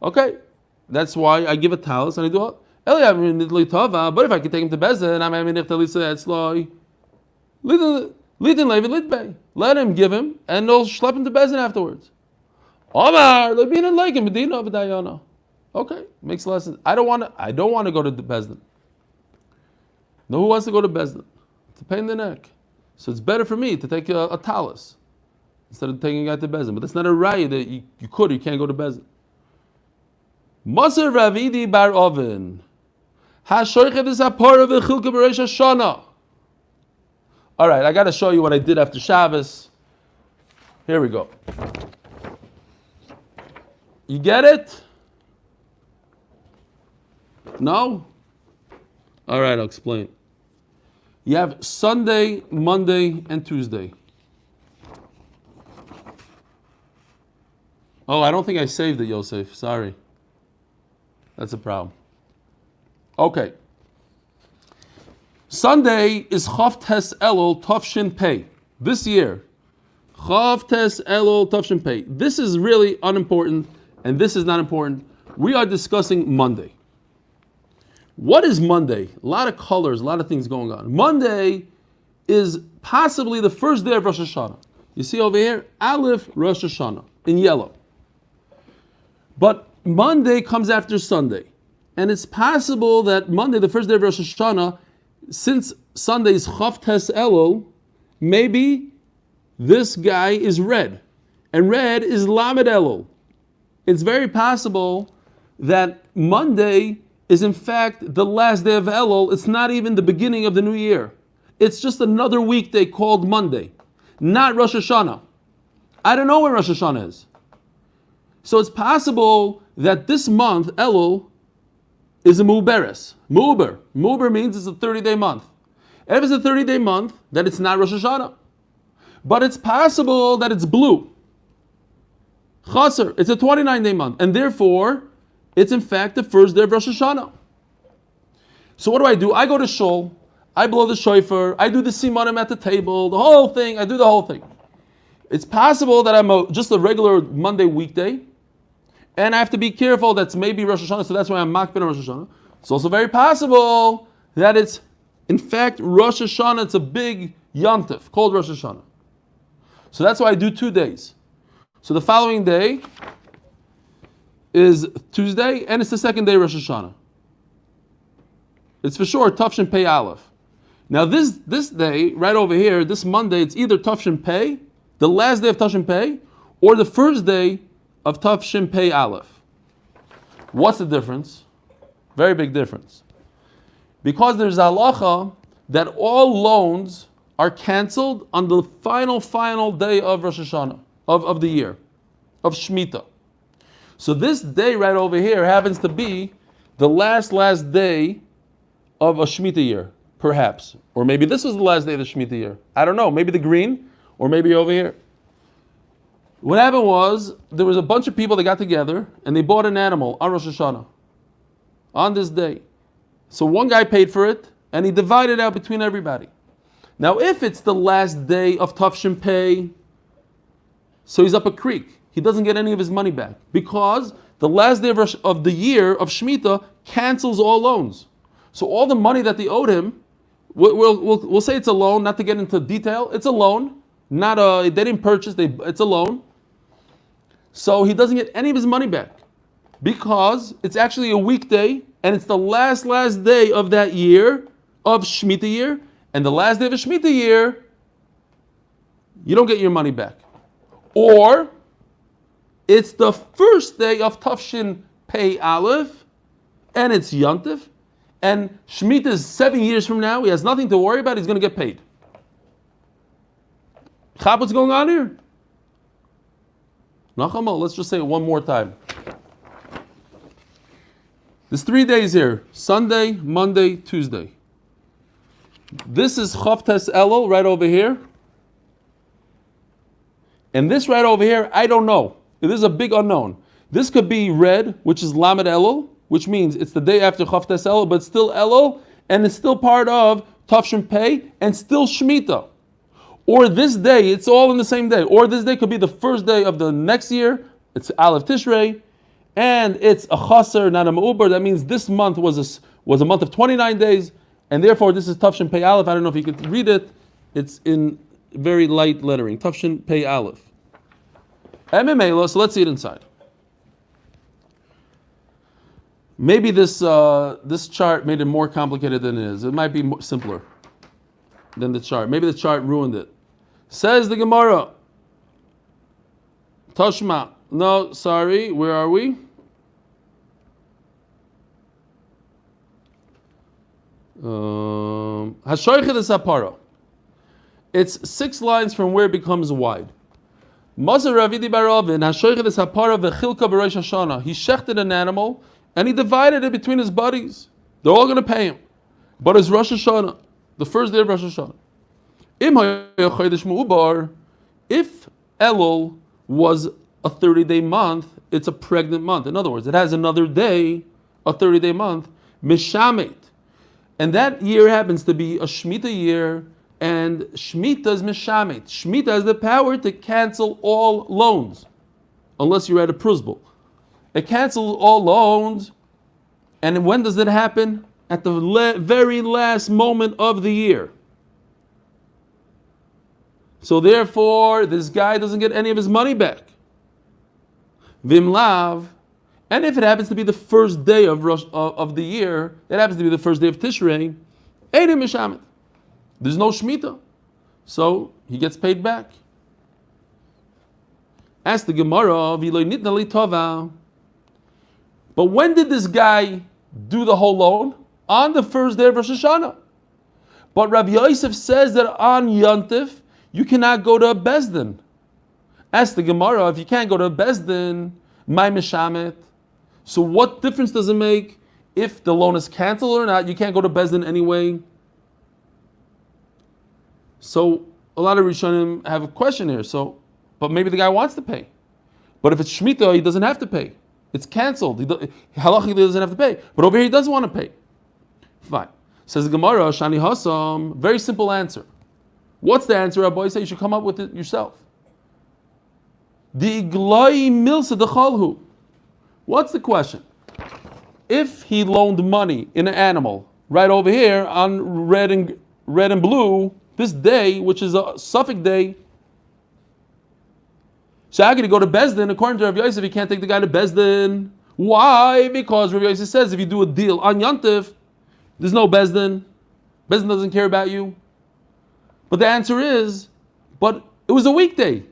Okay, that's why I give a talis and I do it. But if I can take him to Bezdin, let him give him, and they'll schlep him to Bezdin afterwards. Okay, makes less sense. I don't want to go to the Bezdin. No, who wants to go to Bezdin? It's a pain in the neck. So it's better for me to take a talis instead of taking a guy to Bezdin. But that's not a raya that you can't go to Bezdin. Maser Ravidi bar Ovin. HaShoichet is a part of the Chilka B'Rosh Hashanah. All right, I got to show you what I did after Shabbos. Here we go. You get it? No? All right, I'll explain. You have Sunday, Monday, and Tuesday. Oh, I don't think I saved it, Yosef. Sorry. That's a problem. Okay. Sunday is Chav Tes Elul Tavshin Pei. This year. Chav Tes Elul Tavshin Pei. This is really unimportant, and this is not important. We are discussing Monday. What is Monday? A lot of colors, a lot of things going on. Monday is possibly the first day of Rosh Hashanah. You see over here, Aleph Rosh Hashanah in yellow. But Monday comes after Sunday. And it's possible that Monday, the first day of Rosh Hashanah, since Sunday is Chav Tes Elul, maybe this guy is red. And red is Lamed Elul. It's very possible that Monday is in fact the last day of Elul. It's not even the beginning of the new year. It's just another weekday called Monday, not Rosh Hashanah. I don't know when Rosh Hashanah is. So it's possible that this month, Elul, is a Mu'beres. Mu'ber means it's a 30-day month. If it's a 30-day month, then it's not Rosh Hashanah. But it's possible that it's blue. Chaser, it's a 29-day month. And therefore, it's in fact the first day of Rosh Hashanah. So what do? I go to Shul, I blow the shofar, I do the simanim at the table, the whole thing, I do the whole thing. It's possible that I'm just a regular Monday weekday, and I have to be careful that's maybe Rosh Hashanah, so that's why I'm makbid on Rosh Hashanah. It's also very possible that it's, in fact, Rosh Hashanah, it's a big yontif called Rosh Hashanah. So that's why I do 2 days. So the following day is Tuesday, and it's the second day of Rosh Hashanah. It's for sure Tavshin Pei Aleph. Now this day, right over here, this Monday, it's either Tavshin Pei, the last day of Tavshin Pei, or the first day of Tavshin Pei Aleph. What's the difference? Very big difference. Because there's a halacha that all loans are canceled on the final day of Rosh Hashanah, of the year, of Shemitah. So this day right over here happens to be the last day of a Shemitah year, perhaps. Or maybe this was the last day of the Shemitah year. I don't know, maybe the green, or maybe over here. What happened was, there was a bunch of people that got together, and they bought an animal on Rosh Hashanah, on this day. So one guy paid for it, and he divided it out between everybody. Now if it's the last day of Tavshin Pei, so he's up a creek. He doesn't get any of his money back because the last day of the year of Shemitah cancels all loans. So all the money that they owed him, we'll say it's a loan, not to get into detail. It's a loan, they didn't purchase. It's a loan. So he doesn't get any of his money back because it's actually a weekday and it's the last day of that year, of Shemitah year, and the last day of a Shemitah year, you don't get your money back. Or it's the first day of Tafshin Pei Aleph, and it's Yontif, and Shemitah is 7 years from now. He has nothing to worry about. He's going to get paid. Chab, what's going on here? Nachama, let's just say it one more time. There's 3 days here: Sunday, Monday, Tuesday. This is Chavtes Elul right over here. And this right over here, I don't know. This is a big unknown. This could be red, which is Lamed Elul, which means it's the day after Chavtes Elul, but still Elul, and it's still part of Tafshin Pei, and still Shemitah. Or this day, it's all in the same day. Or this day could be the first day of the next year. It's Aleph Tishrei, and it's a chaser, not a ma'uber. That means this month was a month of 29 days, and therefore this is Tafshin Pei Aleph. I don't know if you could read it. It's in very light lettering. Tafshin Pei Aleph. MMA, so let's see it inside. Maybe this chart made it more complicated than it is. It might be simpler than the chart. Maybe the chart ruined it. Says the Gemara. Tashma. No, sorry. Where are we? Hashoichet is Sapara. It's 6 lines from where it becomes wide. Mazar Ravidi Baravin, Hashoichet is Sapara v'chilka b'Rosh Hashanah. He shechted an animal and he divided it between his buddies. They're all going to pay him. But it's Rosh Hashanah, the first day of Rosh Hashanah. If Elul was a 30-day month, it's a pregnant month. In other words, it has another day, a 30-day month, Mishamet. And that year happens to be a Shemitah year, and Shemitah is Mishamet. Shemitah has the power to cancel all loans, unless you're at a prusbul. It cancels all loans, and when does it happen? At the very last moment of the year. So therefore, this guy doesn't get any of his money back. Vimlav, and if it happens to be the first day of the year, it happens to be the first day of Tishrei, Eidim Mishamet. There's no Shemitah, so he gets paid back. Ask the Gemara, V'lo nitna li tova. But when did this guy do the whole loan? On the first day of Rosh Hashanah. But Rav Yosef says that on Yontif, you cannot go to a Bezdin. Ask the Gemara, if you can't go to a Bezdin, my Mishamet. So what difference does it make if the loan is canceled or not? You can't go to Bezdin anyway. So a lot of Rishonim have a question here. But maybe the guy wants to pay. But if it's Shemitah, he doesn't have to pay. It's canceled. Halachically doesn't have to pay. But over here he does want to pay. Fine. Says the Gemara, Shani Hasam, very simple answer. What's the answer, Rabbi? Say you should come up with it yourself. The Iglai Milsa Dechalhu. What's the question? If he loaned money in an animal right over here on red and blue, this day, which is a Suffolk day, so I'm going to go to Bezdin. According to Rav Yosef, he can't take the guy to Bezdin. Why? Because Rav Yosef says if you do a deal on Yontif, there's no Bezdin. Bezdin doesn't care about you. But the answer is, but it was a weekday.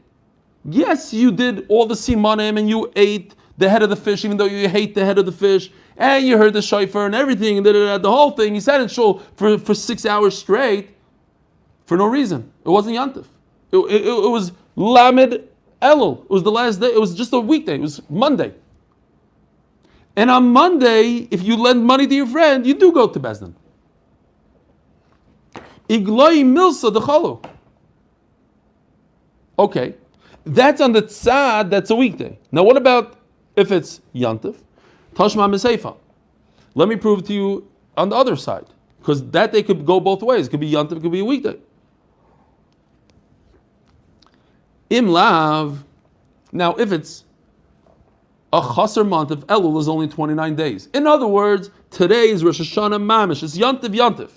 Yes, you did all the simanim and you ate the head of the fish, even though you hate the head of the fish, and you heard the shofar and everything, and the whole thing. He sat in shul for 6 hours straight for no reason. It wasn't Yontif. It was Lamed Elul. It was the last day. It was just a weekday. It was Monday. And on Monday, if you lend money to your friend, you do go to Bezdin. Igloi milsa dechalu. Okay, that's on the tzad. That's a weekday. Now, what about if it's Yontif? Tashma Meseifa. Let me prove to you on the other side, because that day could go both ways. It could be Yontif. It could be a weekday. Imlav. Now, if it's a chaser month of Elul is only 29 days. In other words, today is Rosh Hashanah Mamish. It's Yontif.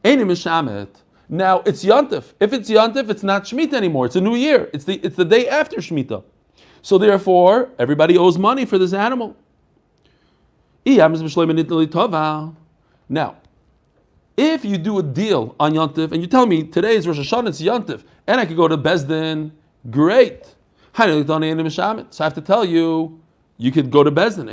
Einim Mishamet. Now it's Yontif. If it's Yontif, it's not Shemitah anymore. It's a new year. It's the day after Shemitah. So therefore, everybody owes money for this animal. Now, if you do a deal on Yontif and you tell me today is Rosh Hashanah, it's Yontif, and I could go to Bezdin, great. So I have to tell you, you could go to Bezdin,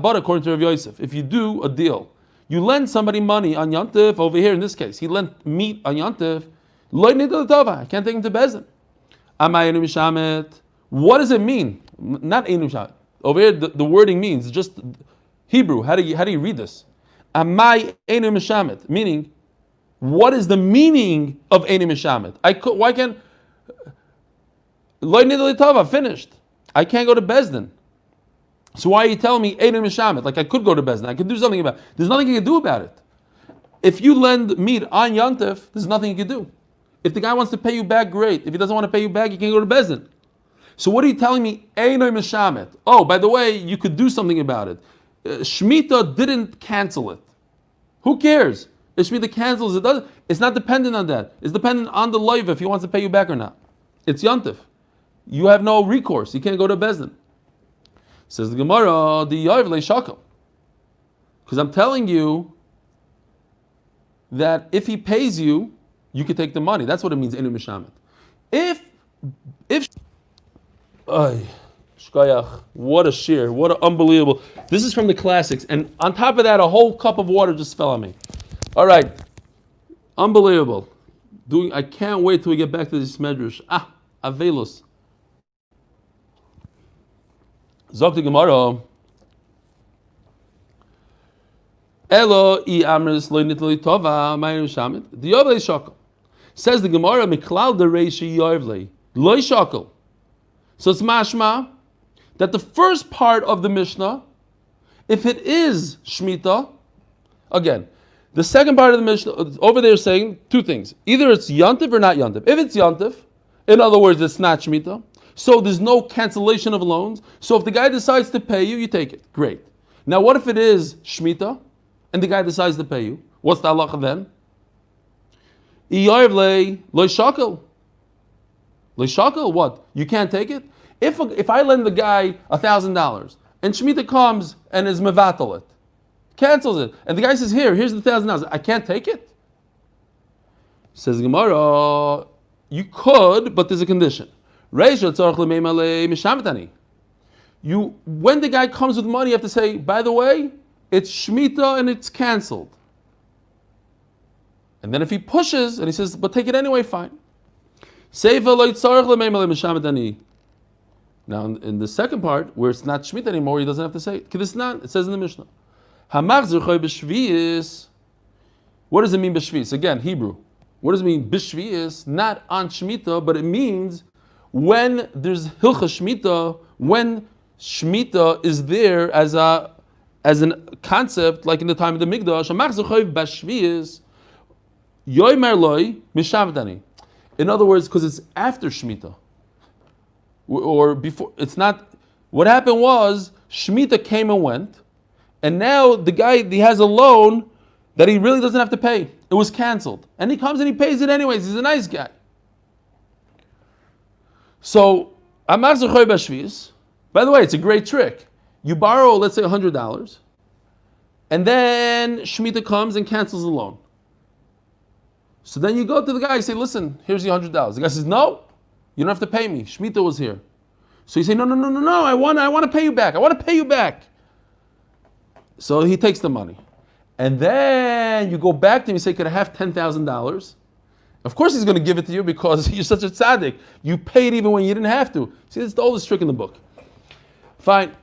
but according to Rav Yosef, if you do a deal, you lend somebody money on Yontif, over here in this case, he lent meat on Yontif, I can't take him to Bezdin. What does it mean? Not Einu Mishamet. Over here, the wording means just Hebrew. How do you read this? Amai Einu Mishamet. Meaning, what is the meaning of Einu Mishamet? Why can't Lo Nidli Tova finished? I can't go to Bezdin. So why are you telling me Einu Mishamet? Like I could go to Bezdin. I could do something about it. There's nothing you can do about it. If you lend meat on Yontif, there's nothing you can do. If the guy wants to pay you back, great. If he doesn't want to pay you back, you can't go to Bezdin. So what are you telling me? Eino Mishamet. Oh, by the way, you could do something about it. Shemitah didn't cancel it. Who cares? If Shemitah cancels it, it's not dependent on that. It's dependent on the loiv if he wants to pay you back or not. It's Yontif. You have no recourse. You can't go to Bezdin. Says the Gemara, the Yoiv le shakel. Because I'm telling you that if he pays you, you could take the money. That's what it means, Einu Mishamet. If Shkoyach, what a shear, what an unbelievable. This is from the classics, and on top of that, a whole cup of water just fell on me. All right, unbelievable. I can't wait till we get back to this medrash. Avelus. Zok the Gemara. Elo I amris lo nitli tova ma'inu shamet. The Yovle shakel. Says the Gemara, Miklal de reishi Yovle lo shakel. So it's mashma that the first part of the Mishnah, if it is Shemitah, again, the second part of the Mishnah over there is saying two things. Either it's Yontif or not Yontif. If it's Yontif, in other words, it's not Shemitah, so there's no cancellation of loans. So if the guy decides to pay you, you take it. Great. Now what if it is Shemitah and the guy decides to pay you? What's the halacha then? Iyarvle lo shakel. Lo shakel, what? You can't take it? If I lend the guy $1,000 and Shemitah comes and is mevatel it, cancels it, and the guy says, here's the $1,000, I can't take it? Says Gemara, you could, but there's a condition. When the guy comes with money, you have to say, by the way, it's Shemitah and it's canceled. And then if he pushes and he says, but take it anyway, fine. Now in the second part, where it's not Shemitah anymore, he doesn't have to say it. It says in the Mishnah. What does it mean b'shvi'is? Again, Hebrew. What does it mean b'shvi'is? Not on Shemitah, but it means when there's hilcha Shemitah, when Shemitah is there as a concept, like in the time of the Mikdash. In other words, because it's after Shemitah. Or before, it's not. What happened was Shemitah came and went, and now the guy he has a loan that he really doesn't have to pay. It was canceled, and he comes and he pays it anyways. He's a nice guy. So by the way, it's a great trick. You borrow, let's say, $100, and then Shemitah comes and cancels the loan. So then you go to the guy, you say, listen, here's your $100. The guy says, no, you don't have to pay me. Shemitah was here. So you say, no, I want to pay you back. I want to pay you back. So he takes the money. And then you go back to him and say, could I have $10,000? Of course he's going to give it to you because you're such a tzaddik. You paid even when you didn't have to. See, it's the oldest trick in the book. Fine.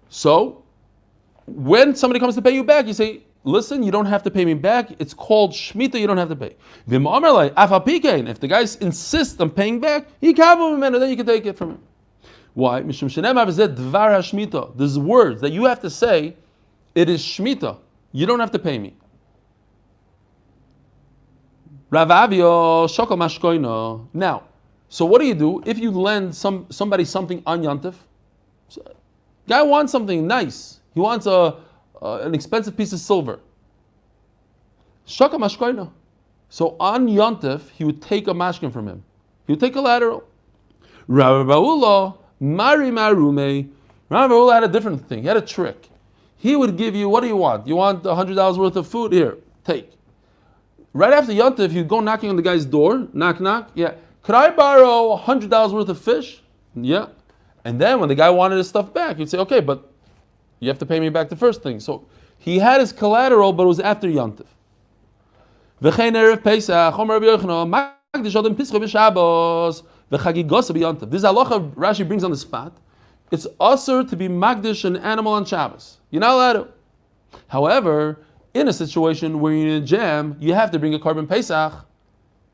So, when somebody comes to pay you back, you say, listen, you don't have to pay me back. It's called Shemitah, you don't have to pay. If the guy insists on paying back, then you can take it from him. Why? There's words that you have to say, it is Shemitah. You don't have to pay me. Now, so what do you do if you lend somebody something on Yontif? Guy wants something nice. He wants an expensive piece of silver. Shaka mashkoina. So on Yontif, he would take a mashkin from him. He would take a lateral. Rabbi Ba'ula, Mari Marume. Rabbi Ba'ula had a different thing. He had a trick. He would give you, what do you want? You want $100 worth of food? Here, take. Right after Yontif, he'd go knocking on the guy's door. Knock, knock. Yeah. Could I borrow $100 worth of fish? Yeah. And then when the guy wanted his stuff back, he'd say, okay, but you have to pay me back the first thing. So he had his collateral, but it was after Yontif. V'chein erev Pesach, Omer Rabbi Yochanan, Magdish Adam Pischa b'Shabbos, v'chagigosa b'Yontif. This halacha Rashi brings on the spot. It's usher to be Magdish an animal on Shabbos. You're not allowed to. However, in a situation where you're in a jam, you have to bring a carbon Pesach.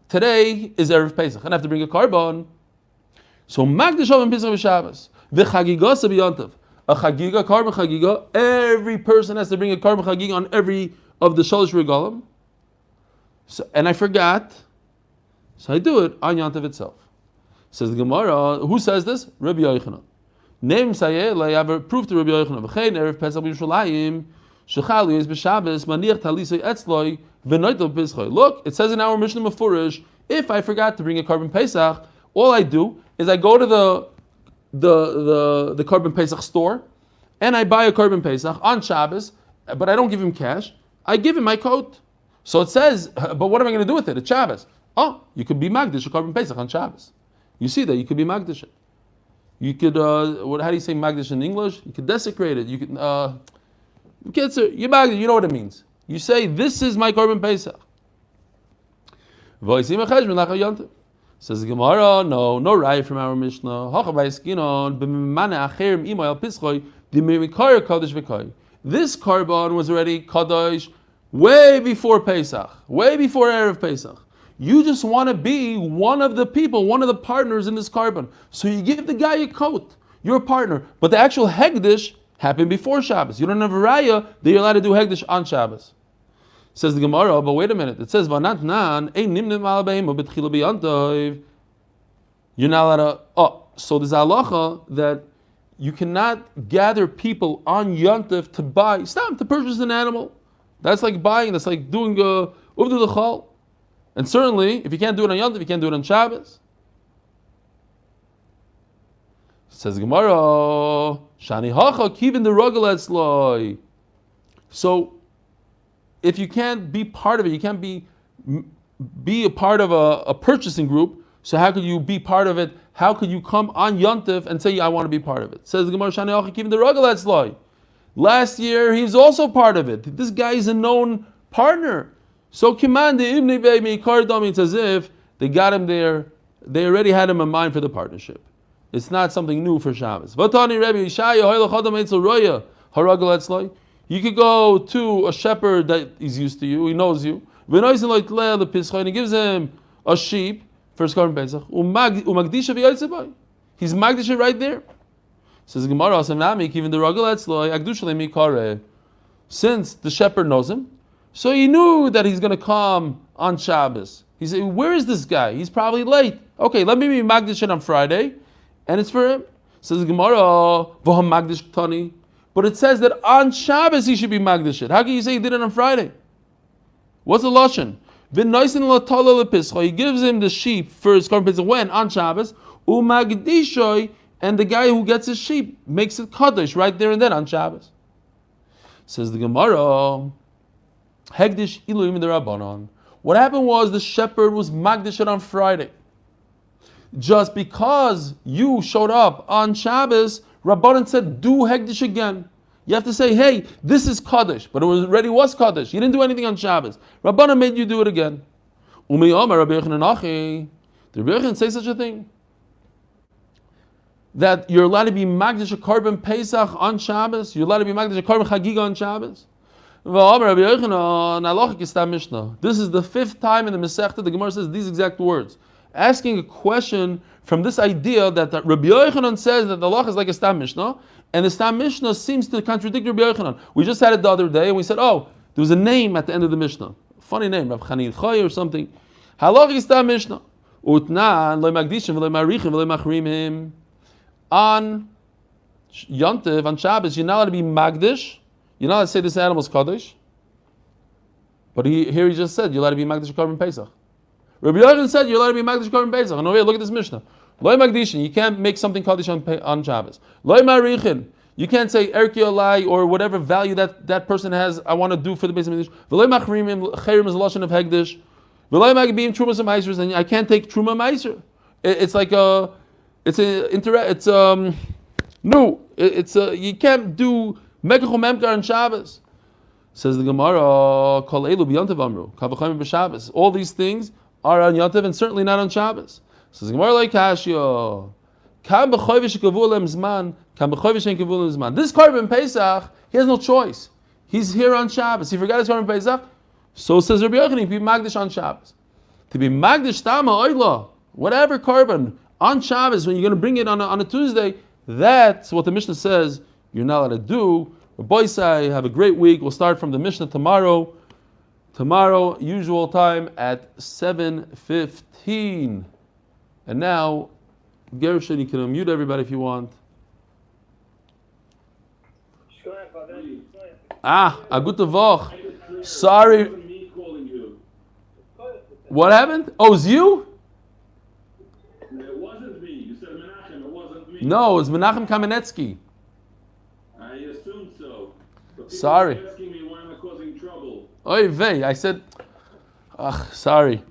Today is Erev Pesach, and I have to bring a carbon. So Magdish Adam Pischa b'Shabbos, v'chagigosa b'Yontif. A chagiga, carbon chagiga. Every person has to bring a carbon chagiga on every of the shalosh regalim. So, and I forgot, so I do it on Yontif itself. Says the Gemara, who says this? Rabbi Yochanan. Name Sayel, I have a proof to Rabbi Yochanan. V'chein erev Pesach b'Yerushalayim, shechali is b'Shabbos, maniach talisei etzloi, v'noitov b'Pischoi. Look, it says in our Mishnah Mefurish, if I forgot to bring a carbon Pesach, all I do is I go to the carbon Pesach store, and I buy a carbon Pesach on Shabbos, but I don't give him cash. I give him my coat. So it says, but what am I going to do with it? It's Shabbos. Oh, you could be Magdish a carbon Pesach on Shabbos. You see that you could be Magdish it. You could, how do you say Magdish in English? You could desecrate it. You could, you Magdish, you know what it means. You say, this is my carbon Pesach. Says the Gemara, no raya from our Mishnah. This carbon was already Kadosh way before Pesach, way before Erev Pesach. You just want to be one of the people, one of the partners in this carbon. So you give the guy a coat. You're a partner. But the actual Hegdish happened before Shabbos. You don't have a raya that you're allowed to do Hegdish on Shabbos. Says the Gemara, but wait a minute. It says, you're not allowed to, so there's a halacha that you cannot gather people on Yontif to buy, to purchase an animal. That's like buying, that's like doing Uvdu L'chal. And certainly, if you can't do it on Yontif, you can't do it on Shabbos. Says Gemara, Shani Hacha Kivin the Rogaletzloi. So, if you can't be part of it, you can't be a part of a purchasing group, so how could you be part of it? How could you come on Yontif and say, I want to be part of it? Says the Gemara, Shani Hacha Kivin the Rogaletzloi. Last year, he was also part of it. This guy is a known partner. So, Kiman the Ibni Beimi Kardami, it's as if they got him there, they already had him in mind for the partnership. It's not something new for Shabbos. You could go to a shepherd that is used to you, he knows you, and he gives him a sheep for his carbon Pesach. He's Magdish right there. Says Gemara, even the since the shepherd knows him, so he knew that he's going to come on Shabbos. He said, where is this guy? He's probably late. Okay, let me be Magdish on Friday, and it's for him. Says Gemara, V'ham Magdish Tani. But it says that on Shabbos he should be Magdish. How can you say he did it on Friday? What's the Lashon? He gives him the sheep for his carbon Pesach when? On Shabbos. Umagdishoy, and the guy who gets his sheep makes it Kaddish right there and then on Shabbos. Says the Gemara, Hegdish Iluim the Rabbanon. What happened was the shepherd was Magdish on Friday. Just because you showed up on Shabbos, Rabbanon said, do Hegdish again. You have to say, hey, this is Kaddish, but it already was Kaddish. You didn't do anything on Shabbos. Rabbanon made you do it again. Did Rabbi Yochanan say such a thing? That you're allowed to be Magdish a carbon Pesach on Shabbos? You're allowed to be Magdish a carbon Chagiga on Shabbos? This is the fifth time in the Masechta the Gemara says these exact words, asking a question from this idea that Rabbi Yochanan says that the law is like a Stam Mishnah, and the Stam Mishnah seems to contradict Rabbi Yochanan. We just had it the other day, and we said, oh, there was a name at the end of the Mishnah, funny name, Rav Chanil Choy or something. Halach is Stam Mishnah. Utnan lo magdishim v'lo marichim v'lo machrimim. On Yontiv, on Shabbos, you're not allowed to be Magdish. You're not allowed to say this animal's Kaddish. But here he just said you're allowed to be Magdish Korban Pesach. Rabbi Yochanan said you're allowed to be Magdish Korban Pesach. And over here, look at this Mishnah. Loi Magdishin, you can't make something Kaddish on Shabbos. Loi Marichin, you can't say Erki Olai or whatever value that person has, I want to do for the Beis HaMikdash. V'loi Machrimim, Chayrim is a Lashon of Hegdish. V'loi Magibim, Trumas and Meisers, and I can't take Truma Meiser. It's like you can't do Mekach Memkar on Shabbos. Says the Gemara, Kol Elu b'Yontav Amru, Kavachayim b'Shabbos. All these things are on Yontav and certainly not on Shabbos. Says the Gemara like Kashya, Kam b'Chovish Kavu Lem Zman, Kam b'Chovish Ein Kavu Lem Zman. This Korban Pesach, he has no choice. He's here on Shabbos. He forgot his Korban Pesach. So says Rabbi Yochanan, he be Magdish on Shabbos. To be Magdish Tama Oila, whatever Korban on Shabbos when you're going to bring it on a Tuesday, that's what the Mishnah says you're not allowed to do. Boy, say, have a great week. We'll start from the Mishnah tomorrow. Tomorrow, usual time at 7:15. And now, Gershon, you can unmute everybody if you want. A gute Woche. Sorry. Me calling you. What happened? Oh, it was you? It wasn't me. You said Menachem. It wasn't me. No, it was Menachem Kamenetsky. I assumed so. But people Sorry. were asking me why am I causing trouble. Oy vey, I said, sorry.